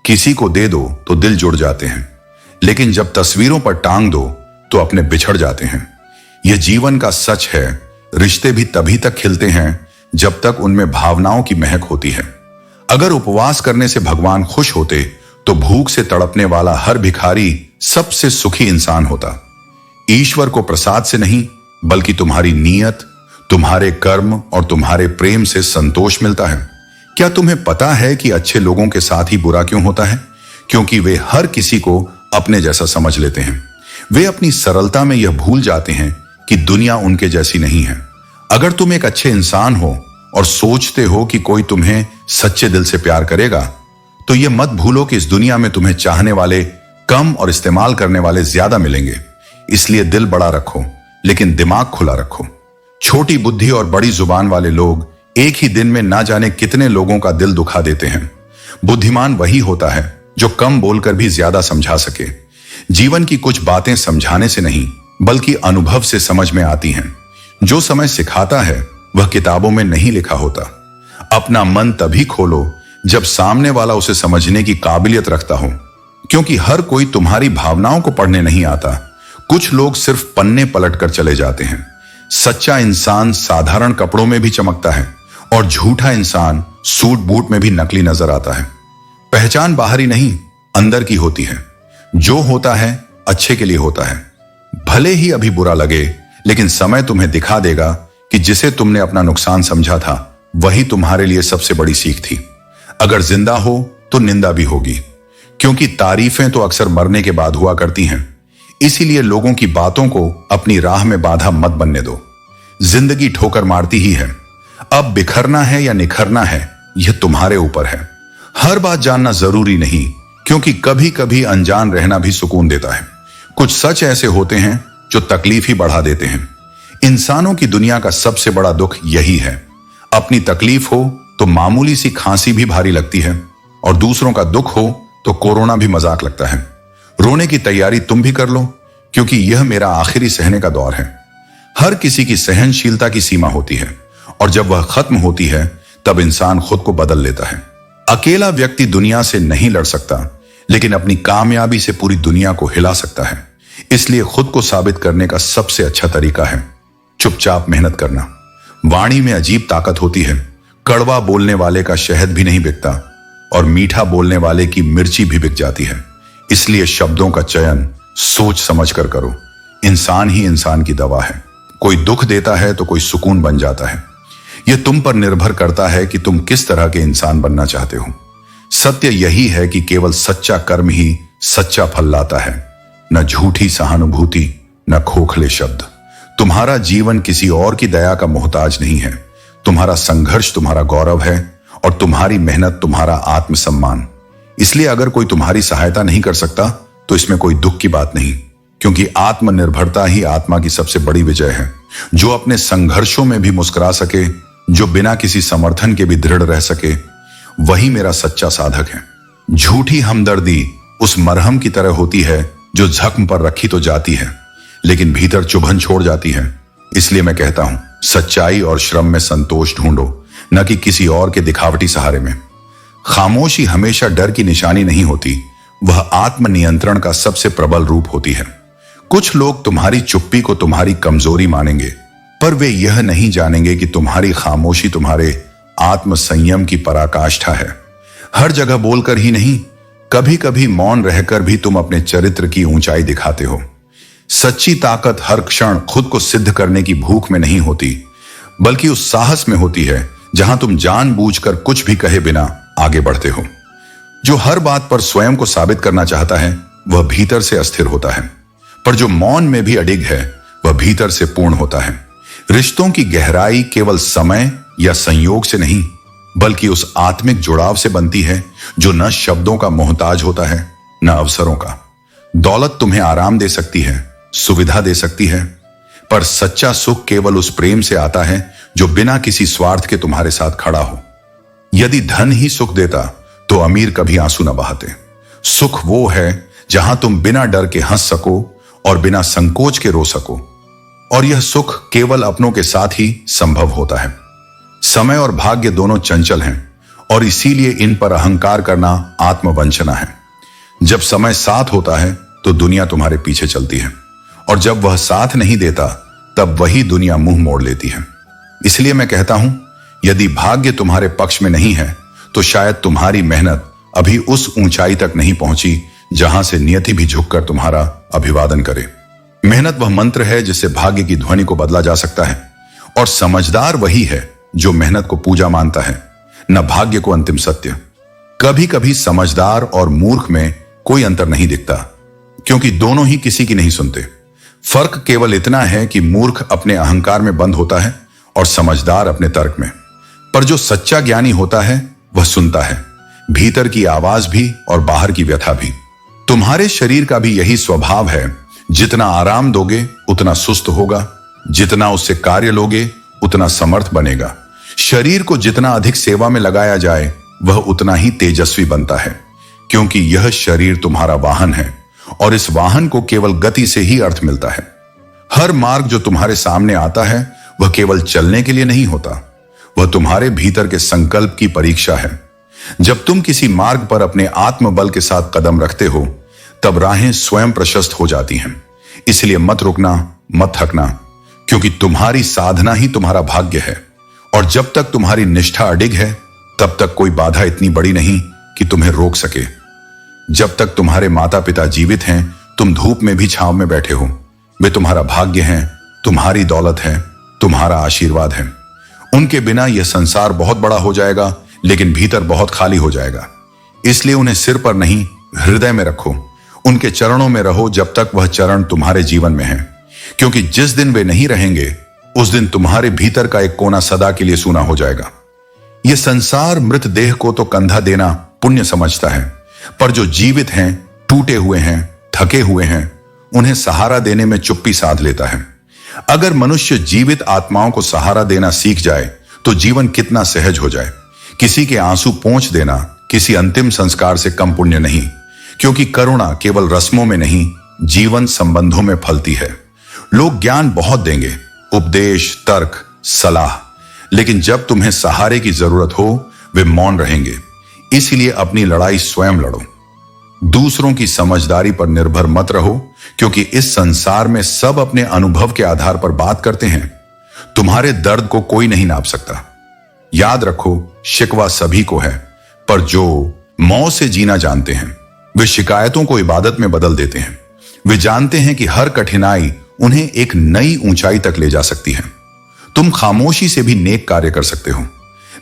किसी को दे दो तो दिल जुड़ जाते हैं, लेकिन जब तस्वीरों पर टांग दो तो अपने बिछड़ जाते हैं। यह जीवन का सच है। रिश्ते भी तभी तक खिलते हैं जब तक उनमें भावनाओं की महक होती है। अगर उपवास करने से भगवान खुश होते, तो भूख से तड़पने वाला हर भिखारी सबसे सुखी इंसान होता। ईश्वर को प्रसाद से नहीं, बल्कि तुम्हारी नीयत, तुम्हारे कर्म और तुम्हारे प्रेम से संतोष मिलता है। क्या तुम्हें पता है कि अच्छे लोगों के साथ ही बुरा क्यों होता है? क्योंकि वे हर किसी को अपने जैसा समझ लेते हैं। वे अपनी सरलता में यह भूल जाते हैं कि दुनिया उनके जैसी नहीं है। अगर तुम एक अच्छे इंसान हो और सोचते हो कि कोई तुम्हें सच्चे दिल से प्यार करेगा, तो यह मत भूलो कि इस दुनिया में तुम्हें चाहने वाले कम और इस्तेमाल करने वाले ज्यादा मिलेंगे। इसलिए दिल बड़ा रखो, लेकिन दिमाग खुला रखो। छोटी बुद्धि और बड़ी जुबान वाले लोग एक ही दिन में ना जाने कितने लोगों का दिल दुखा देते हैं। बुद्धिमान वही होता है जो कम बोलकर भी ज्यादा समझा सके। जीवन की कुछ बातें समझाने से नहीं, बल्कि अनुभव से समझ में आती हैं। जो समय सिखाता है वह किताबों में नहीं लिखा होता। अपना मन तभी खोलो जब सामने वाला उसे समझने की काबिलियत रखता हो, क्योंकि हर कोई तुम्हारी भावनाओं को पढ़ने नहीं आता। कुछ लोग सिर्फ पन्ने पलट कर चले जाते हैं। सच्चा इंसान साधारण कपड़ों में भी चमकता है और झूठा इंसान सूट बूट में भी नकली नजर आता है। पहचान बाहरी नहीं, अंदर की होती है। जो होता है अच्छे के लिए होता है। भले ही अभी बुरा लगे, लेकिन समय तुम्हें दिखा देगा कि जिसे तुमने अपना नुकसान समझा था वही तुम्हारे लिए सबसे बड़ी सीख थी। अगर जिंदा हो तो निंदा भी होगी, क्योंकि तारीफें तो अक्सर मरने के बाद हुआ करती हैं। इसीलिए लोगों की बातों को अपनी राह में बाधा मत बनने दो। जिंदगी ठोकर मारती ही है। अब बिखरना है या निखरना है, यह तुम्हारे ऊपर है। हर बात जानना जरूरी नहीं, क्योंकि कभी कभी अनजान रहना भी सुकून देता है। कुछ सच ऐसे होते हैं जो तकलीफ ही बढ़ा देते हैं। इंसानों की दुनिया का सबसे बड़ा दुख यही है। अपनी तकलीफ हो तो मामूली सी खांसी भी भारी लगती है, और दूसरों का दुख हो तो कोरोना भी मजाक लगता है। रोने की तैयारी तुम भी कर लो, क्योंकि यह मेरा आखिरी सहने का दौर है। हर किसी की सहनशीलता की सीमा होती है, और जब वह खत्म होती है तब इंसान खुद को बदल लेता है। अकेला व्यक्ति दुनिया से नहीं लड़ सकता, लेकिन अपनी कामयाबी से पूरी दुनिया को हिला सकता है। इसलिए खुद को साबित करने का सबसे अच्छा तरीका है चुपचाप मेहनत करना। वाणी में अजीब ताकत होती है। कड़वा बोलने वाले का शहद भी नहीं बिकता, और मीठा बोलने वाले की मिर्ची भी बिक जाती है। इसलिए शब्दों का चयन सोच समझ कर करो। इंसान ही इंसान की दवा है। कोई दुख देता है तो कोई सुकून बन जाता है। यह तुम पर निर्भर करता है कि तुम किस तरह के इंसान बनना चाहते हो। सत्य यही है कि केवल सच्चा कर्म ही सच्चा फल लाता है, न झूठी सहानुभूति, न खोखले शब्द। तुम्हारा जीवन किसी और की दया का मोहताज नहीं है। तुम्हारा संघर्ष तुम्हारा गौरव है, और तुम्हारी मेहनत तुम्हारा आत्मसम्मान। इसलिए अगर कोई तुम्हारी सहायता नहीं कर सकता तो इसमें कोई दुख की बात नहीं, क्योंकि आत्मनिर्भरता ही आत्मा की सबसे बड़ी विजय है। जो अपने संघर्षों में भी मुस्कुरा सके, जो बिना किसी समर्थन के भी दृढ़ रह सके, वही मेरा सच्चा साधक है। झूठी हमदर्दी उस मरहम की तरह होती है जो जख्म पर रखी तो जाती है, लेकिन भीतर चुभन छोड़ जाती है। इसलिए मैं कहता हूं, सच्चाई और श्रम में संतोष ढूंढो, न कि किसी और के दिखावटी सहारे में। खामोशी हमेशा डर की निशानी नहीं होती, वह आत्मनियंत्रण का सबसे प्रबल रूप होती है। कुछ लोग तुम्हारी चुप्पी को तुम्हारी कमजोरी मानेंगे, पर वे यह नहीं जानेंगे कि तुम्हारी खामोशी तुम्हारे आत्मसंयम की पराकाष्ठा है। हर जगह बोलकर ही नहीं, कभी कभी मौन रहकर भी तुम अपने चरित्र की ऊंचाई दिखाते हो। सच्ची ताकत हर क्षण खुद को सिद्ध करने की भूख में नहीं होती, बल्कि उस साहस में होती है जहां तुम जानबूझकर कुछ भी कहे बिना आगे बढ़ते हो। जो हर बात पर स्वयं को साबित करना चाहता है वह भीतर से अस्थिर होता है, पर जो मौन में भी अडिग है वह भीतर से पूर्ण होता है। रिश्तों की गहराई केवल समय या संयोग से नहीं, बल्कि उस आत्मिक जुड़ाव से बनती है जो न शब्दों का मोहताज होता है, न अवसरों का। दौलत तुम्हें आराम दे सकती है, सुविधा दे सकती है, पर सच्चा सुख केवल उस प्रेम से आता है जो बिना किसी स्वार्थ के तुम्हारे साथ खड़ा हो। यदि धन ही सुख देता तो अमीर कभी आंसू न बहाते। सुख वो है जहां तुम बिना डर के हंस सको और बिना संकोच के रो सको, और यह सुख केवल अपनों के साथ ही संभव होता है। समय और भाग्य दोनों चंचल हैं, और इसीलिए इन पर अहंकार करना आत्मवंचना है। जब समय साथ होता है तो दुनिया तुम्हारे पीछे चलती है, और जब वह साथ नहीं देता तब वही दुनिया मुंह मोड़ लेती है। इसलिए मैं कहता हूं, यदि भाग्य तुम्हारे पक्ष में नहीं है तो शायद तुम्हारी मेहनत अभी उस ऊंचाई तक नहीं पहुंची जहां से नियति भी झुककर तुम्हारा अभिवादन करे। मेहनत वह मंत्र है जिससे भाग्य की ध्वनि को बदला जा सकता है, और समझदार वही है जो मेहनत को पूजा मानता है, न भाग्य को अंतिम सत्य। कभी कभी समझदार और मूर्ख में कोई अंतर नहीं दिखता, क्योंकि दोनों ही किसी की नहीं सुनते। फर्क केवल इतना है कि मूर्ख अपने अहंकार में बंद होता है और समझदार अपने तर्क में। पर जो सच्चा ज्ञानी होता है वह सुनता है, भीतर की आवाज भी और बाहर की व्यथा भी। तुम्हारे शरीर का भी यही स्वभाव है। जितना आराम दोगे उतना सुस्त होगा, जितना उससे कार्य लोगे उतना समर्थ बनेगा। शरीर को जितना अधिक सेवा में लगाया जाए वह उतना ही तेजस्वी बनता है, क्योंकि यह शरीर तुम्हारा वाहन है, और इस वाहन को केवल गति से ही अर्थ मिलता है। हर मार्ग जो तुम्हारे सामने आता है वह केवल चलने के लिए नहीं होता, वह तुम्हारे भीतर के संकल्प की परीक्षा है। जब तुम किसी मार्ग पर अपने आत्मबल के साथ कदम रखते हो तब राहें स्वयं प्रशस्त हो जाती हैं। इसलिए मत रुकना, मत थकना, क्योंकि तुम्हारी साधना ही तुम्हारा भाग्य है, और जब तक तुम्हारी निष्ठा अडिग है तब तक कोई बाधा इतनी बड़ी नहीं कि तुम्हें रोक सके। जब तक तुम्हारे माता पिता जीवित हैं तुम धूप में भी छांव में बैठे हो। वे तुम्हारा भाग्य हैं, तुम्हारी दौलत है, तुम्हारा आशीर्वाद है। उनके बिना यह संसार बहुत बड़ा हो जाएगा, लेकिन भीतर बहुत खाली हो जाएगा। इसलिए उन्हें सिर पर नहीं हृदय में रखो, उनके चरणों में रहो जब तक वह चरण तुम्हारे जीवन में है, क्योंकि जिस दिन वे नहीं रहेंगे उस दिन तुम्हारे भीतर का एक कोना सदा के लिए सूना हो जाएगा। यह संसार मृतदेह को तो कंधा देना पुण्य समझता है, पर जो जीवित हैं, टूटे हुए हैं, थके हुए हैं, उन्हें सहारा देने में चुप्पी साध लेता है। अगर मनुष्य जीवित आत्माओं को सहारा देना सीख जाए तो जीवन कितना सहज हो जाए। किसी के आंसू पोंछ देना किसी अंतिम संस्कार से कम पुण्य नहीं, क्योंकि करुणा केवल रस्मों में नहीं, जीवन संबंधों में फलती है। लोग ज्ञान बहुत देंगे, उपदेश, तर्क, सलाह, लेकिन जब तुम्हें सहारे की जरूरत हो वे मौन रहेंगे। इसलिए अपनी लड़ाई स्वयं लड़ो। दूसरों की समझदारी पर निर्भर मत रहो, क्योंकि इस संसार में सब अपने अनुभव के आधार पर बात करते हैं। तुम्हारे दर्द को कोई नहीं नाप सकता। याद रखो, शिकवा सभी को है, पर जो मौत से जीना जानते हैं वे शिकायतों को इबादत में बदल देते हैं। वे जानते हैं कि हर कठिनाई उन्हें एक नई ऊंचाई तक ले जा सकती है। तुम खामोशी से भी नेक कार्य कर सकते हो।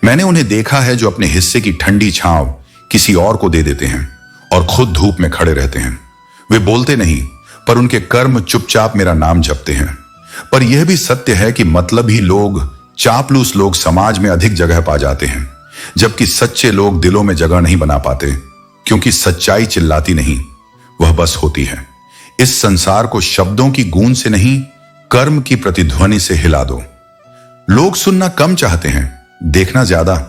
मैंने उन्हें देखा है जो अपने हिस्से की ठंडी छांव किसी और को दे देते हैं और खुद धूप में खड़े रहते हैं। वे बोलते नहीं, पर उनके कर्म चुपचाप मेरा नाम जपते हैं। पर यह भी सत्य है कि मतलबी लोग, चापलूस लोग समाज में अधिक जगह पा जाते हैं, जबकि सच्चे लोग दिलों में जगह नहीं बना पाते, क्योंकि सच्चाई चिल्लाती नहीं, वह बस होती है। इस संसार को शब्दों की गूंज से नहीं, कर्म की प्रतिध्वनि से हिला दो। लोग सुनना कम चाहते हैं, देखना ज्यादा।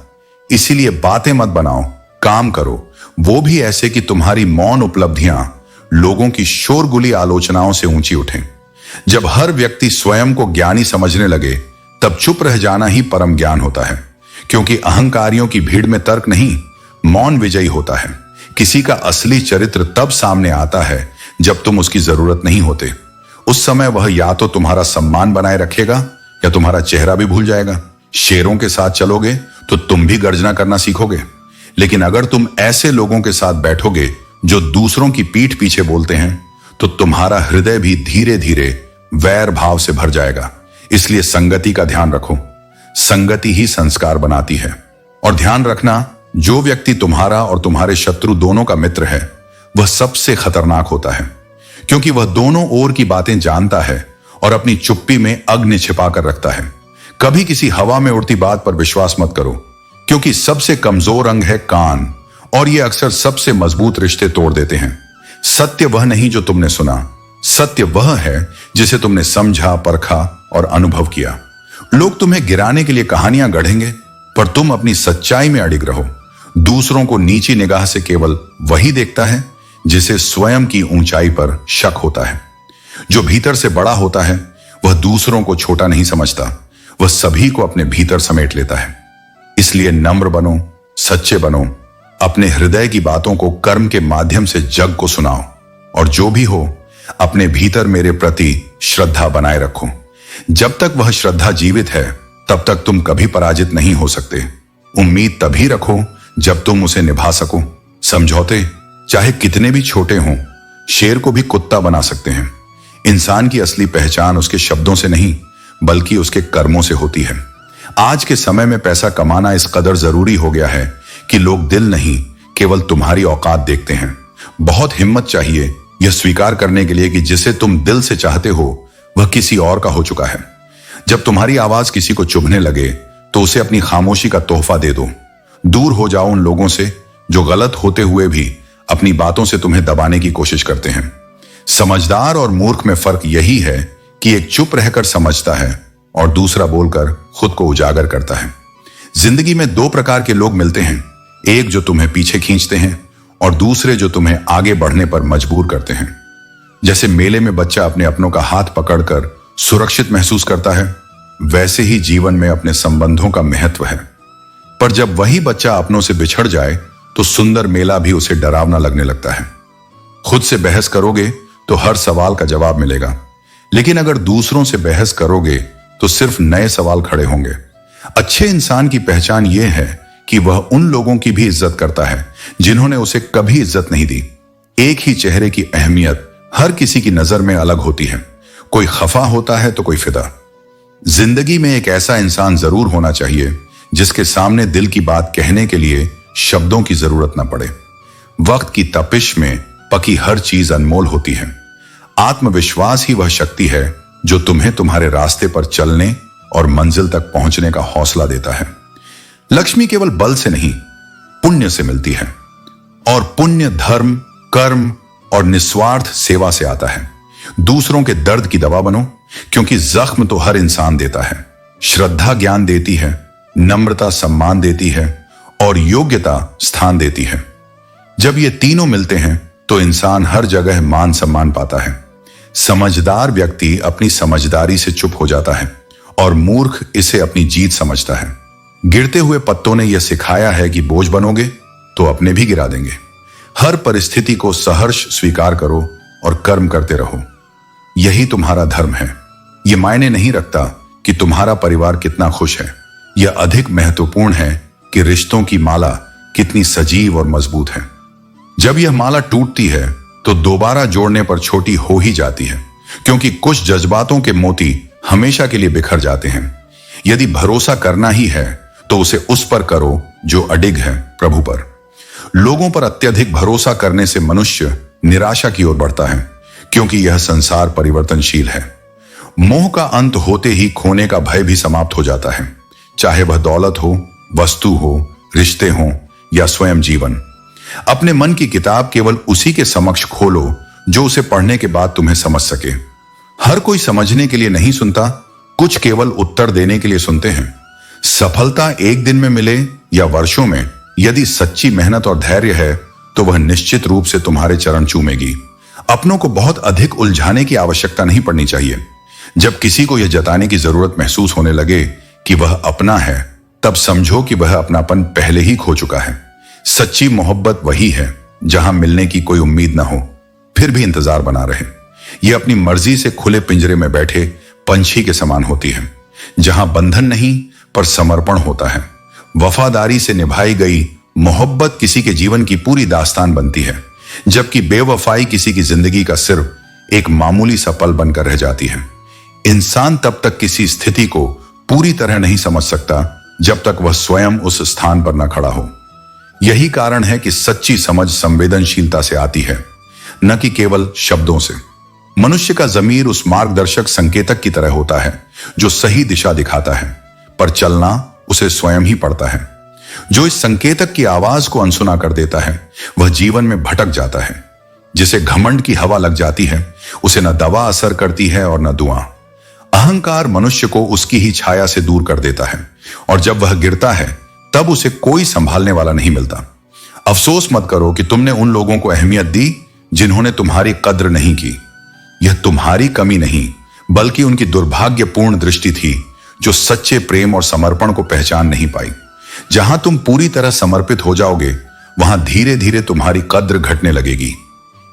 इसीलिए बातें मत बनाओ, काम करो, वो भी ऐसे कि तुम्हारी मौन उपलब्धियां लोगों की शोरगुली आलोचनाओं से ऊंची उठें। जब हर व्यक्ति स्वयं को ज्ञानी समझने लगे, तब चुप रह जाना ही परम ज्ञान होता है, क्योंकि अहंकारियों की भीड़ में तर्क नहीं, मौन विजयी होता है। किसी का असली चरित्र तब सामने आता है जब तुम उसकी जरूरत नहीं होते। उस समय वह या तो तुम्हारा सम्मान बनाए रखेगा या तुम्हारा चेहरा भी भूल जाएगा। शेरों के साथ चलोगे तो तुम भी गर्जना करना सीखोगे, लेकिन अगर तुम ऐसे लोगों के साथ बैठोगे जो दूसरों की पीठ पीछे बोलते हैं, तो तुम्हारा हृदय भी धीरे धीरे वैर भाव से भर जाएगा। इसलिए संगति का ध्यान रखो। संगति ही संस्कार बनाती है। और ध्यान रखना, जो व्यक्ति तुम्हारा और तुम्हारे शत्रु दोनों का मित्र है, वह सबसे खतरनाक होता है, क्योंकि वह दोनों ओर की बातें जानता है और अपनी चुप्पी में अग्नि छिपा कर रखता है। कभी किसी हवा में उड़ती बात पर विश्वास मत करो, क्योंकि सबसे कमजोर अंग है कान, और ये अक्सर सबसे मजबूत रिश्ते तोड़ देते हैं। सत्य वह नहीं जो तुमने सुना, सत्य वह है जिसे तुमने समझा, परखा और अनुभव किया। लोग तुम्हें गिराने के लिए कहानियां गढ़ेंगे, पर तुम अपनी सच्चाई में अडिग रहो। दूसरों को नीची निगाह से केवल वही देखता है जिसे स्वयं की ऊंचाई पर शक होता है। जो भीतर से बड़ा होता है वह दूसरों को छोटा नहीं समझता, वह सभी को अपने भीतर समेट लेता है। इसलिए नम्र बनो, सच्चे बनो, अपने हृदय की बातों को कर्म के माध्यम से जग को सुनाओ, और जो भी हो अपने भीतर मेरे प्रति श्रद्धा बनाए रखो। जब तक वह श्रद्धा जीवित है, तब तक तुम कभी पराजित नहीं हो सकते। उम्मीद तभी रखो जब तुम उसे निभा सको। समझौते चाहे कितने भी छोटे हों, शेर को भी कुत्ता बना सकते हैं। इंसान की असली पहचान उसके शब्दों से नहीं, बल्कि उसके कर्मों से होती है। आज के समय में पैसा कमाना इस कदर जरूरी हो गया है कि लोग दिल नहीं, केवल तुम्हारी औकात देखते हैं। बहुत हिम्मत चाहिए यह स्वीकार करने के लिए कि जिसे तुम दिल से चाहते हो वह किसी और का हो चुका है। जब तुम्हारी आवाज किसी को चुभने लगे, तो उसे अपनी खामोशी का तोहफा दे दो। दूर हो जाओ उन लोगों से जो गलत होते हुए भी अपनी बातों से तुम्हें दबाने की कोशिश करते हैं। समझदार और मूर्ख में फर्क यही है कि एक चुप रहकर समझता है और दूसरा बोलकर खुद को उजागर करता है। जिंदगी में दो प्रकार के लोग मिलते हैं, एक जो तुम्हें पीछे खींचते हैं और दूसरे जो तुम्हें आगे बढ़ने पर मजबूर करते हैं। जैसे मेले में बच्चा अपने अपनों का हाथ पकड़कर सुरक्षित महसूस करता है, वैसे ही जीवन में अपने संबंधों का महत्व है। पर जब वही बच्चा अपनों से बिछड़ जाए, तो सुंदर मेला भी उसे डरावना लगने लगता है। खुद से बहस करोगे तो हर सवाल का जवाब मिलेगा, लेकिन अगर दूसरों से बहस करोगे तो सिर्फ नए सवाल खड़े होंगे। अच्छे इंसान की पहचान यह है कि वह उन लोगों की भी इज्जत करता है जिन्होंने उसे कभी इज्जत नहीं दी। एक ही चेहरे की अहमियत हर किसी की नजर में अलग होती है। कोई खफा होता है तो कोई फिदा। जिंदगी में एक ऐसा इंसान जरूर होना चाहिए जिसके सामने दिल की बात कहने के लिए शब्दों की जरूरत न पड़े। वक्त की तपिश में पकी हर चीज अनमोल होती है। आत्मविश्वास ही वह शक्ति है जो तुम्हें तुम्हारे रास्ते पर चलने और मंजिल तक पहुंचने का हौसला देता है। लक्ष्मी केवल बल से नहीं, पुण्य से मिलती है, और पुण्य धर्म, कर्म और निस्वार्थ सेवा से आता है। दूसरों के दर्द की दवा बनो, क्योंकि जख्म तो हर इंसान देता है। श्रद्धा ज्ञान देती है, नम्रता सम्मान देती है, और योग्यता स्थान देती है। जब ये तीनों मिलते हैं तो इंसान हर जगह मान सम्मान पाता है। समझदार व्यक्ति अपनी समझदारी से चुप हो जाता है, और मूर्ख इसे अपनी जीत समझता है। गिरते हुए पत्तों ने यह सिखाया है कि बोझ बनोगे तो अपने भी गिरा देंगे। हर परिस्थिति को सहर्ष स्वीकार करो और कर्म करते रहो। यही तुम्हारा धर्म है। यह मायने नहीं रखता कि तुम्हारा परिवार कितना खुश है। यह अधिक महत्वपूर्ण है कि रिश्तों की माला कितनी सजीव और मजबूत है। जब यह माला टूटती है तो दोबारा जोड़ने पर छोटी हो ही जाती है, क्योंकि कुछ जज्बातों के मोती हमेशा के लिए बिखर जाते हैं। यदि भरोसा करना ही है तो उसे उस पर करो जो अडिग है, प्रभु पर। लोगों पर अत्यधिक भरोसा करने से मनुष्य निराशा की ओर बढ़ता है, क्योंकि यह संसार परिवर्तनशील है। मोह का अंत होते ही खोने का भय भी समाप्त हो जाता है, चाहे वह दौलत हो, वस्तु हो, रिश्ते हो या स्वयं जीवन। अपने मन की किताब केवल उसी के समक्ष खोलो जो उसे पढ़ने के बाद तुम्हें समझ सके। हर कोई समझने के लिए नहीं सुनता, कुछ केवल उत्तर देने के लिए सुनते हैं। सफलता एक दिन में मिले या वर्षों में, यदि सच्ची मेहनत और धैर्य है तो वह निश्चित रूप से तुम्हारे चरण चूमेगी। अपनों को बहुत अधिक उलझाने की आवश्यकता नहीं पड़नी चाहिए। जब किसी को यह जताने की जरूरत महसूस होने लगे कि वह अपना है, तब समझो कि वह अपनापन पहले ही खो चुका है। सच्ची मोहब्बत वही है जहां मिलने की कोई उम्मीद ना हो, फिर भी इंतजार बना रहे। यह अपनी मर्जी से खुले पिंजरे में बैठे पंछी के समान होती है, जहां बंधन नहीं पर समर्पण होता है। वफादारी से निभाई गई मोहब्बत किसी के जीवन की पूरी दास्तान बनती है, जबकि बेवफाई किसी की जिंदगी का सिर्फ एक मामूली सा पल बनकर रह जाती है। इंसान तब तक किसी स्थिति को पूरी तरह नहीं समझ सकता जब तक वह स्वयं उस स्थान पर न खड़ा हो। यही कारण है कि सच्ची समझ संवेदनशीलता से आती है, न कि केवल शब्दों से। मनुष्य का ज़मीर उस मार्गदर्शक संकेतक की तरह होता है जो सही दिशा दिखाता है, पर चलना उसे स्वयं ही पड़ता है। जो इस संकेतक की आवाज को अनसुना कर देता है वह जीवन में भटक जाता है। जिसे घमंड की हवा लग जाती है उसे न दवा असर करती है और न दुआ। अहंकार मनुष्य को उसकी ही छाया से दूर कर देता है, और जब वह गिरता है तब उसे कोई संभालने वाला नहीं मिलता। अफसोस मत करो कि तुमने उन लोगों को अहमियत दी जिन्होंने तुम्हारी कद्र नहीं की। यह तुम्हारी कमी नहीं बल्कि उनकी दुर्भाग्यपूर्ण दृष्टि थी, जो सच्चे प्रेम और समर्पण को पहचान नहीं पाई। जहां तुम पूरी तरह समर्पित हो जाओगे वहां धीरे धीरे तुम्हारी कद्र घटने लगेगी।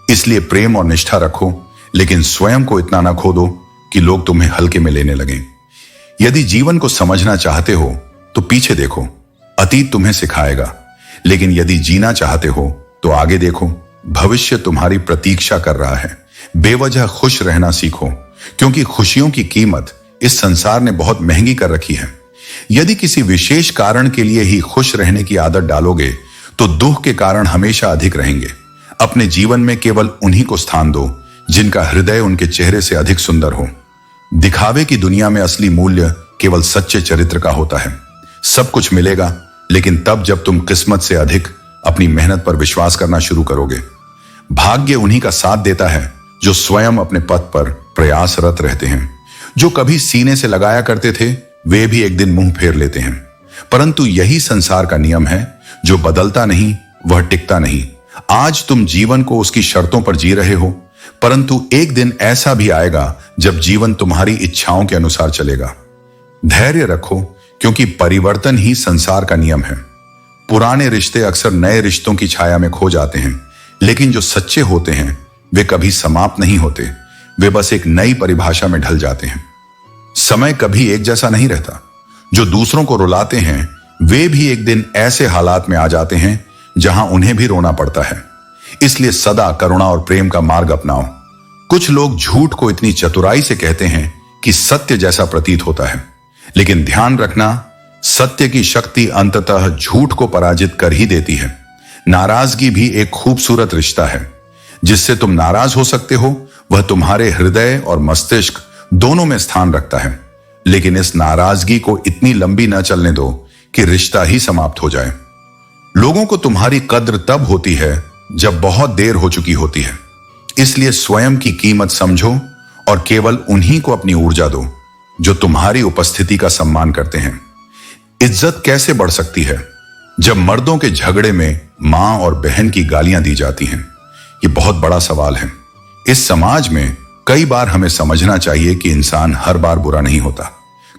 इसलिए प्रेम और निष्ठा रखो, लेकिन स्वयं को इतना ना खो दो कि लोग तुम्हें हल्के में लेने लगें। यदि जीवन को समझना चाहते हो तो पीछे देखो, अतीत तुम्हें सिखाएगा। लेकिन यदि जीना चाहते हो तो आगे देखो, भविष्य तुम्हारी प्रतीक्षा कर रहा है। बेवजह खुश रहना सीखो, क्योंकि खुशियों की कीमत इस संसार ने बहुत महंगी कर रखी है। यदि किसी विशेष कारण के लिए ही खुश रहने की आदत डालोगे तो दुख के कारण हमेशा अधिक रहेंगे। अपने जीवन में केवल उन्हीं को स्थान दो जिनका हृदय उनके चेहरे से अधिक सुंदर हो। दिखावे की दुनिया में असली मूल्य केवल सच्चे चरित्र का होता है। सब कुछ मिलेगा, लेकिन तब जब तुम किस्मत से अधिक अपनी मेहनत पर विश्वास करना शुरू करोगे। भाग्य उन्हीं का साथ देता है जो स्वयं अपने पथ पर प्रयासरत रहते हैं। जो कभी सीने से लगाया करते थे वे भी एक दिन मुंह फेर लेते हैं, परंतु यही संसार का नियम है। जो बदलता नहीं वह टिकता नहीं। आज तुम जीवन को उसकी शर्तों पर जी रहे हो, परंतु एक दिन ऐसा भी आएगा जब जीवन तुम्हारी इच्छाओं के अनुसार चलेगा। धैर्य रखो, क्योंकि परिवर्तन ही संसार का नियम है। पुराने रिश्ते अक्सर नए रिश्तों की छाया में खो जाते हैं, लेकिन जो सच्चे होते हैं वे कभी समाप्त नहीं होते। वे बस एक नई परिभाषा में ढल जाते हैं। समय कभी एक जैसा नहीं रहता। जो दूसरों को रुलाते हैं वे भी एक दिन ऐसे हालात में आ जाते हैं जहां उन्हें भी रोना पड़ता है। इसलिए सदा करुणा और प्रेम का मार्ग अपनाओ। कुछ लोग झूठ को इतनी चतुराई से कहते हैं कि सत्य जैसा प्रतीत होता है, लेकिन ध्यान रखना, सत्य की शक्ति अंततः झूठ को पराजित कर ही देती है। नाराजगी भी एक खूबसूरत रिश्ता है। जिससे तुम नाराज हो सकते हो वह तुम्हारे हृदय और मस्तिष्क दोनों में स्थान रखता है, लेकिन इस नाराजगी को इतनी लंबी न चलने दो कि रिश्ता ही समाप्त हो जाए। लोगों को तुम्हारी कद्र तब होती है जब बहुत देर हो चुकी होती है। इसलिए स्वयं की कीमत समझो और केवल उन्हीं को अपनी ऊर्जा दो जो तुम्हारी उपस्थिति का सम्मान करते हैं। इज्जत कैसे बढ़ सकती है जब मर्दों के झगड़े में मां और बहन की गालियां दी जाती हैं? ये बहुत बड़ा सवाल है। इस समाज में कई बार हमें समझना चाहिए कि इंसान हर बार बुरा नहीं होता।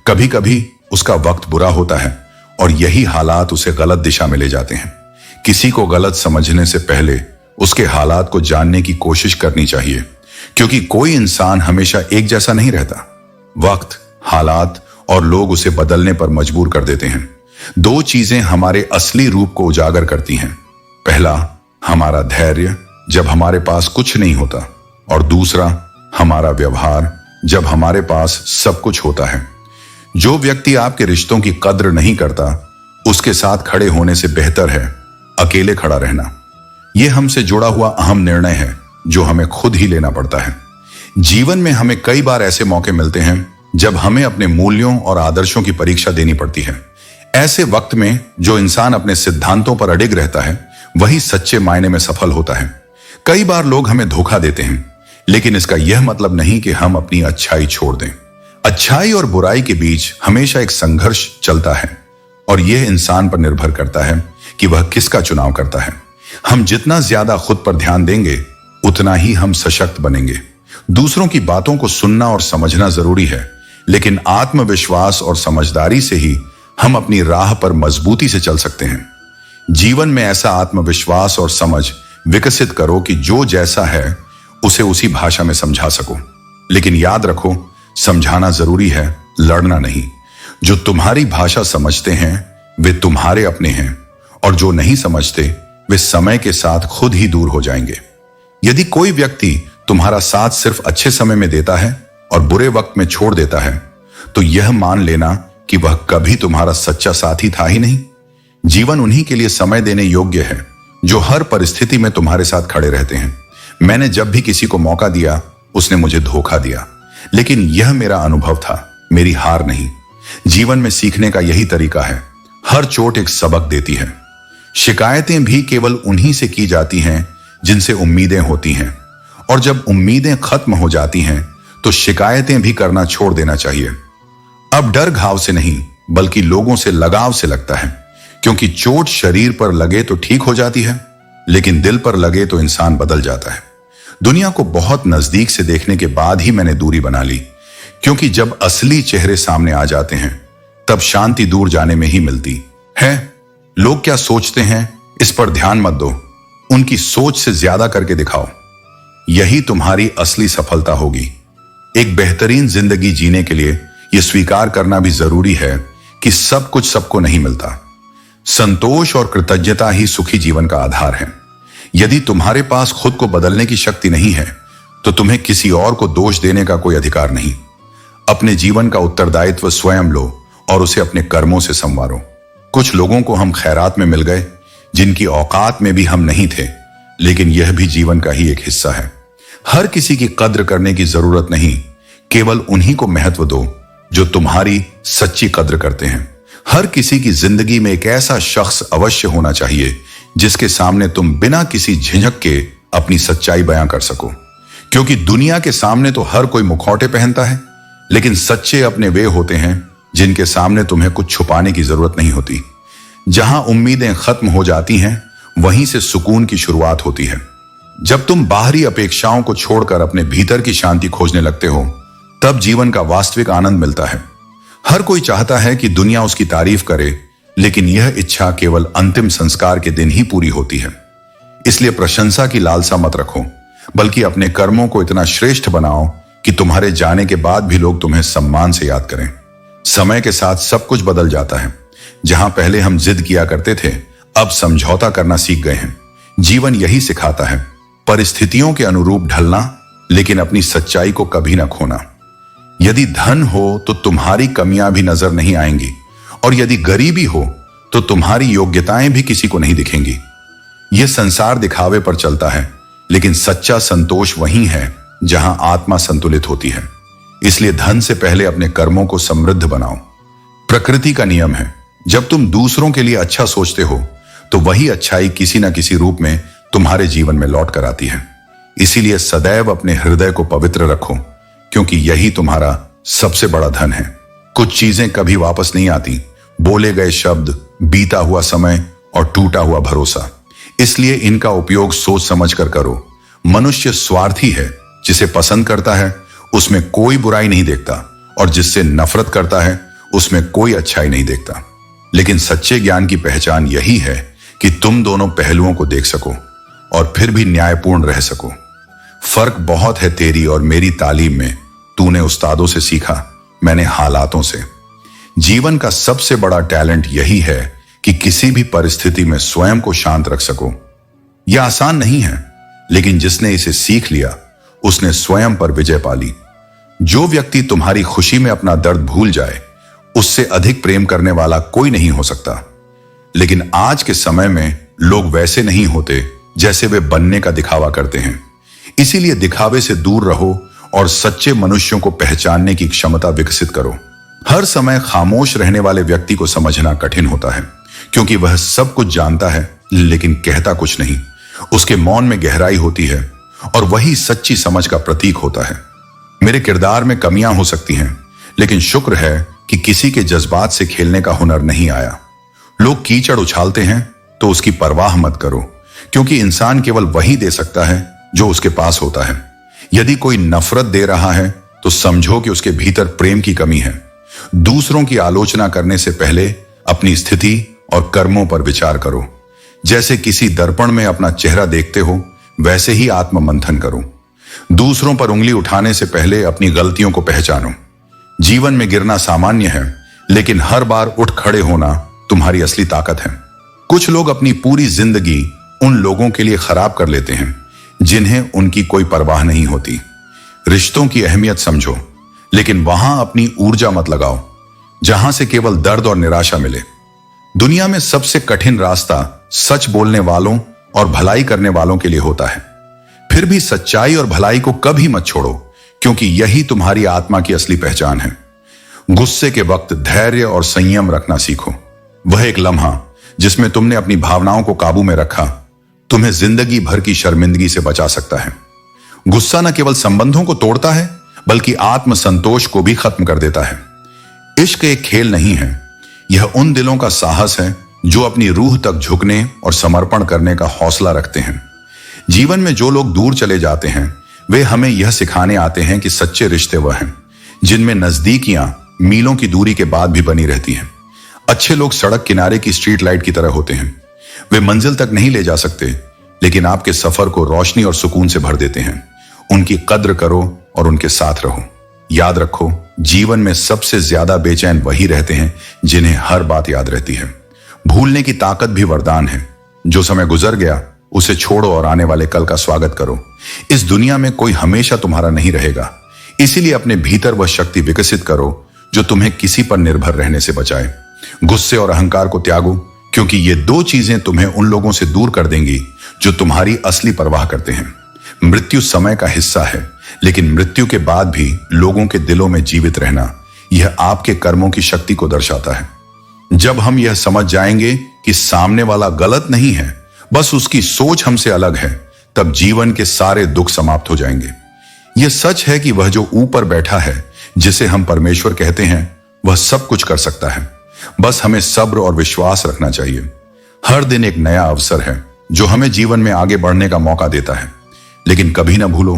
कभी कभी उसका वक्त बुरा होता है और यही हालात उसे गलत दिशा में ले जाते हैं। किसी को गलत समझने से पहले उसके हालात को जानने की कोशिश करनी चाहिए, क्योंकि कोई इंसान हमेशा एक जैसा नहीं रहता। वक्त, हालात और लोग उसे बदलने पर मजबूर कर देते हैं। दो चीजें हमारे असली रूप को उजागर करती हैं। पहला, हमारा धैर्य जब हमारे पास कुछ नहीं होता, और दूसरा, हमारा व्यवहार जब हमारे पास सब कुछ होता है। जो व्यक्ति आपके रिश्तों की कद्र नहीं करता, उसके साथ खड़े होने से बेहतर है अकेले खड़ा रहना। यह हमसे जुड़ा हुआ अहम निर्णय है जो हमें खुद ही लेना पड़ता है। जीवन में हमें कई बार ऐसे मौके मिलते हैं जब हमें अपने मूल्यों और आदर्शों की परीक्षा देनी पड़ती है। ऐसे वक्त में जो इंसान अपने सिद्धांतों पर अडिग रहता है, वही सच्चे मायने में सफल होता है। कई बार लोग हमें धोखा देते हैं, लेकिन इसका यह मतलब नहीं कि हम अपनी अच्छाई छोड़ दें। अच्छाई और बुराई के बीच हमेशा एक संघर्ष चलता है, और यह इंसान पर निर्भर करता है कि वह किसका चुनाव करता है। हम जितना ज्यादा खुद पर ध्यान देंगे, उतना ही हम सशक्त बनेंगे। दूसरों की बातों को सुनना और समझना जरूरी है, लेकिन आत्मविश्वास और समझदारी से ही हम अपनी राह पर मजबूती से चल सकते हैं। जीवन में ऐसा आत्मविश्वास और समझ विकसित करो कि जो जैसा है उसे उसी भाषा में समझा सको। लेकिन याद रखो, समझाना जरूरी है, लड़ना नहीं। जो तुम्हारी भाषा समझते हैं वे तुम्हारे अपने हैं, और जो नहीं समझते वे समय के साथ खुद ही दूर हो जाएंगे। यदि कोई व्यक्ति तुम्हारा साथ सिर्फ अच्छे समय में देता है और बुरे वक्त में छोड़ देता है, तो यह मान लेना कि वह कभी तुम्हारा सच्चा साथी था ही नहीं। जीवन उन्हीं के लिए समय देने योग्य है जो हर परिस्थिति में तुम्हारे साथ खड़े रहते हैं। मैंने जब भी किसी को मौका दिया, उसने मुझे धोखा दिया, लेकिन यह मेरा अनुभव था, मेरी हार नहीं। जीवन में सीखने का यही तरीका है। हर चोट एक सबक देती है। शिकायतें भी केवल उन्हीं से की जाती हैं जिनसे उम्मीदें होती हैं, और जब उम्मीदें खत्म हो जाती हैं तो शिकायतें भी करना छोड़ देना चाहिए। अब डर घाव से नहीं, बल्कि लोगों से लगाव से लगता है, क्योंकि चोट शरीर पर लगे तो ठीक हो जाती है, लेकिन दिल पर लगे तो इंसान बदल जाता है। दुनिया को बहुत नजदीक से देखने के बाद ही मैंने दूरी बना ली, क्योंकि जब असली चेहरे सामने आ जाते हैं तब शांति दूर जाने में ही मिलती है। लोग क्या सोचते हैं इस पर ध्यान मत दो, उनकी सोच से ज्यादा करके दिखाओ। यही तुम्हारी असली सफलता होगी। एक बेहतरीन जिंदगी जीने के लिए यह स्वीकार करना भी जरूरी है कि सब कुछ सबको नहीं मिलता। संतोष और कृतज्ञता ही सुखी जीवन का आधार है। यदि तुम्हारे पास खुद को बदलने की शक्ति नहीं है, तो तुम्हें किसी और को दोष देने का कोई अधिकार नहीं। अपने जीवन का उत्तरदायित्व स्वयं लो और उसे अपने कर्मों से संवारो। कुछ लोगों को हम खैरात में मिल गए जिनकी औकात में भी हम नहीं थे, लेकिन यह भी जीवन का ही एक हिस्सा है। हर किसी की कद्र करने की जरूरत नहीं, केवल उन्हीं को महत्व दो जो तुम्हारी सच्ची कद्र करते हैं। हर किसी की जिंदगी में एक ऐसा शख्स अवश्य होना चाहिए जिसके सामने तुम बिना किसी झिझक के अपनी सच्चाई बयां कर सको, क्योंकि दुनिया के सामने तो हर कोई मुखौटे पहनता है, लेकिन सच्चे अपने वे होते हैं जिनके सामने तुम्हें कुछ छुपाने की जरूरत नहीं होती। जहां उम्मीदें खत्म हो जाती हैं, वहीं से सुकून की शुरुआत होती है। जब तुम बाहरी अपेक्षाओं को छोड़कर अपने भीतर की शांति खोजने लगते हो, तब जीवन का वास्तविक आनंद मिलता है। हर कोई चाहता है कि दुनिया उसकी तारीफ करे, लेकिन यह इच्छा केवल अंतिम संस्कार के दिन ही पूरी होती है। इसलिए प्रशंसा की लालसा मत रखो, बल्कि अपने कर्मों को इतना श्रेष्ठ बनाओ कि तुम्हारे जाने के बाद भी लोग तुम्हें सम्मान से याद करें। समय के साथ सब कुछ बदल जाता है। जहां पहले हम जिद किया करते थे, अब समझौता करना सीख गए हैं। जीवन यही सिखाता है, परिस्थितियों के अनुरूप ढलना, लेकिन अपनी सच्चाई को कभी ना खोना। यदि धन हो तो तुम्हारी कमियां भी नजर नहीं आएंगी, और यदि गरीबी हो तो तुम्हारी योग्यताएं भी किसी को नहीं दिखेंगी। यह संसार दिखावे पर चलता है, लेकिन सच्चा संतोष वहीं है जहां आत्मा संतुलित होती है। इसलिए धन से पहले अपने कर्मों को समृद्ध बनाओ। प्रकृति का नियम है, जब तुम दूसरों के लिए अच्छा सोचते हो तो वही अच्छाई किसी न किसी रूप में तुम्हारे जीवन में लौट कर आती है। इसीलिए सदैव अपने हृदय को पवित्र रखो, क्योंकि यही तुम्हारा सबसे बड़ा धन है। कुछ चीजें कभी वापस नहीं आती, बोले गए शब्द, बीता हुआ समय और टूटा हुआ भरोसा। इसलिए इनका उपयोग सोच समझ कर करो। मनुष्य स्वार्थी है, जिसे पसंद करता है उसमें कोई बुराई नहीं देखता, और जिससे नफरत करता है उसमें कोई अच्छाई नहीं देखता। लेकिन सच्चे ज्ञान की पहचान यही है कि तुम दोनों पहलुओं को देख सको और फिर भी न्यायपूर्ण रह सको। फर्क बहुत है तेरी और मेरी तालीम में। तूने उस्तादों से सीखा, मैंने हालातों से। जीवन का सबसे बड़ा टैलेंट यही है कि किसी भी परिस्थिति में स्वयं को शांत रख सको। यह आसान नहीं है, लेकिन जिसने इसे सीख लिया उसने स्वयं पर विजय पा ली। जो व्यक्ति तुम्हारी खुशी में अपना दर्द भूल जाए, उससे अधिक प्रेम करने वाला कोई नहीं हो सकता। लेकिन आज के समय में लोग वैसे नहीं होते जैसे वे बनने का दिखावा करते हैं। इसीलिए दिखावे से दूर रहो और सच्चे मनुष्यों को पहचानने की क्षमता विकसित करो। हर समय खामोश रहने वाले व्यक्ति को समझना कठिन होता है, क्योंकि वह सब कुछ जानता है लेकिन कहता कुछ नहीं। उसके मौन में गहराई होती है और वही सच्ची समझ का प्रतीक होता है। मेरे किरदार में कमियां हो सकती हैं, लेकिन शुक्र है कि किसी के जज्बात से खेलने का हुनर नहीं आया। लोग कीचड़ उछालते हैं तो उसकी परवाह मत करो, क्योंकि इंसान केवल वही दे सकता है जो उसके पास होता है। यदि कोई नफरत दे रहा है तो समझो कि उसके भीतर प्रेम की कमी है। दूसरों की आलोचना करने से पहले अपनी स्थिति और कर्मों पर विचार करो। जैसे किसी दर्पण में अपना चेहरा देखते हो, वैसे ही आत्म मंथन करो। दूसरों पर उंगली उठाने से पहले अपनी गलतियों को पहचानो। जीवन में गिरना सामान्य है, लेकिन हर बार उठ खड़े होना तुम्हारी असली ताकत है। कुछ लोग अपनी पूरी जिंदगी उन लोगों के लिए खराब कर लेते हैं जिन्हें उनकी कोई परवाह नहीं होती। रिश्तों की अहमियत समझो, लेकिन वहां अपनी ऊर्जा मत लगाओ जहां से केवल दर्द और निराशा मिले। दुनिया में सबसे कठिन रास्ता सच बोलने वालों और भलाई करने वालों के लिए होता है। फिर भी सच्चाई और भलाई को कभी मत छोड़ो, क्योंकि यही तुम्हारी आत्मा की असली पहचान है। गुस्से के वक्त धैर्य और संयम रखना सीखो। वह एक लम्हा जिसमें तुमने अपनी भावनाओं को काबू में रखा, तुम्हें जिंदगी भर की शर्मिंदगी से बचा सकता है। गुस्सा न केवल संबंधों को तोड़ता है, बल्कि आत्म संतोष को भी खत्म कर देता है। इश्क एक खेल नहीं है, यह उन दिलों का साहस है जो अपनी रूह तक झुकने और समर्पण करने का हौसला रखते हैं। जीवन में जो लोग दूर चले जाते हैं, वे हमें यह सिखाने आते हैं कि सच्चे रिश्ते वह हैं जिनमें नजदीकियां मीलों की दूरी के बाद भी बनी रहती हैं। अच्छे लोग सड़क किनारे की स्ट्रीट लाइट की तरह होते हैं। वे मंजिल तक नहीं ले जा सकते, लेकिन आपके सफर को रोशनी और सुकून से भर देते हैं। उनकी कद्र करो और उनके साथ रहो। याद रखो, जीवन में सबसे ज्यादा बेचैन वही रहते हैं जिन्हें हर बात याद रहती है। भूलने की ताकत भी वरदान है। जो समय गुजर गया उसे छोड़ो और आने वाले कल का स्वागत करो। इस दुनिया में कोई हमेशा तुम्हारा नहीं रहेगा, इसीलिए अपने भीतर वह शक्ति विकसित करो जो तुम्हें किसी पर निर्भर रहने से बचाए। गुस्से और अहंकार को त्यागो, क्योंकि ये दो चीजें तुम्हें उन लोगों से दूर कर देंगी जो तुम्हारी असली परवाह करते हैं। मृत्यु समय का हिस्सा है, लेकिन मृत्यु के बाद भी लोगों के दिलों में जीवित रहना, यह आपके कर्मों की शक्ति को दर्शाता है। जब हम यह समझ जाएंगे कि सामने वाला गलत नहीं है, बस उसकी सोच हमसे अलग है, तब जीवन के सारे दुख समाप्त हो जाएंगे। यह सच है कि वह जो ऊपर बैठा है, जिसे हम परमेश्वर कहते हैं, वह सब कुछ कर सकता है। बस हमें सब्र और विश्वास रखना चाहिए। हर दिन एक नया अवसर है जो हमें जीवन में आगे बढ़ने का मौका देता है। लेकिन कभी ना भूलो,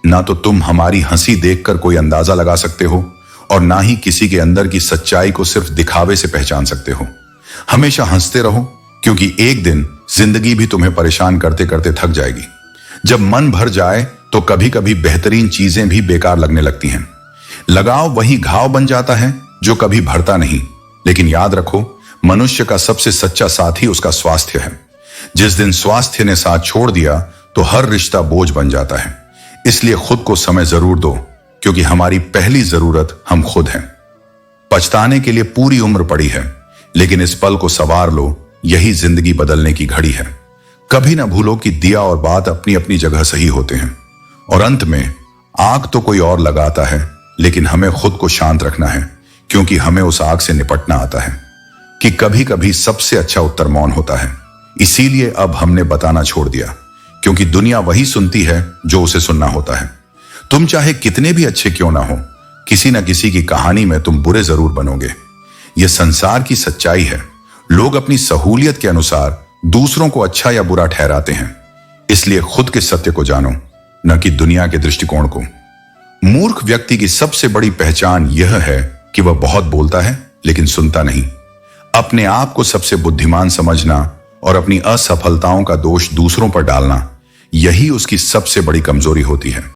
ना तो तुम हमारी हंसी देखकर कोई अंदाजा लगा सकते हो और ना ही किसी के अंदर की सच्चाई को सिर्फ दिखावे से पहचान सकते हो। हमेशा हंसते रहो, क्योंकि एक दिन जिंदगी भी तुम्हें परेशान करते करते थक जाएगी। जब मन भर जाए तो कभी कभी बेहतरीन चीजें भी बेकार लगने लगती हैं। लगाव वही घाव बन जाता है जो कभी भरता नहीं। लेकिन याद रखो, मनुष्य का सबसे सच्चा साथी उसका स्वास्थ्य है। जिस दिन स्वास्थ्य ने साथ छोड़ दिया तो हर रिश्ता बोझ बन जाता है। इसलिए खुद को समय जरूर दो, क्योंकि हमारी पहली जरूरत हम खुद हैं। पछताने के लिए पूरी उम्र पड़ी है, लेकिन इस पल को संवार लो, यही जिंदगी बदलने की घड़ी है। कभी ना भूलो कि दिया और बात अपनी अपनी जगह सही होते हैं। और अंत में, आग तो कोई और लगाता है, लेकिन हमें खुद को शांत रखना है, क्योंकि हमें उस आग से निपटना आता है। कि कभी कभी सबसे अच्छा उत्तर मौन होता है। इसीलिए अब हमने बताना छोड़ दिया, क्योंकि दुनिया वही सुनती है जो उसे सुनना होता है। तुम चाहे कितने भी अच्छे क्यों ना हो, किसी न किसी की कहानी में तुम बुरे जरूर बनोगे। यह संसार की सच्चाई है। लोग अपनी सहूलियत के अनुसार दूसरों को अच्छा या बुरा ठहराते हैं। इसलिए खुद के सत्य को जानो, न कि दुनिया के दृष्टिकोण को। मूर्ख व्यक्ति की सबसे बड़ी पहचान यह है कि वह बहुत बोलता है लेकिन सुनता नहीं। अपने आप को सबसे बुद्धिमान समझना और अपनी असफलताओं का दोष दूसरों पर डालना, यही उसकी सबसे बड़ी कमजोरी होती है।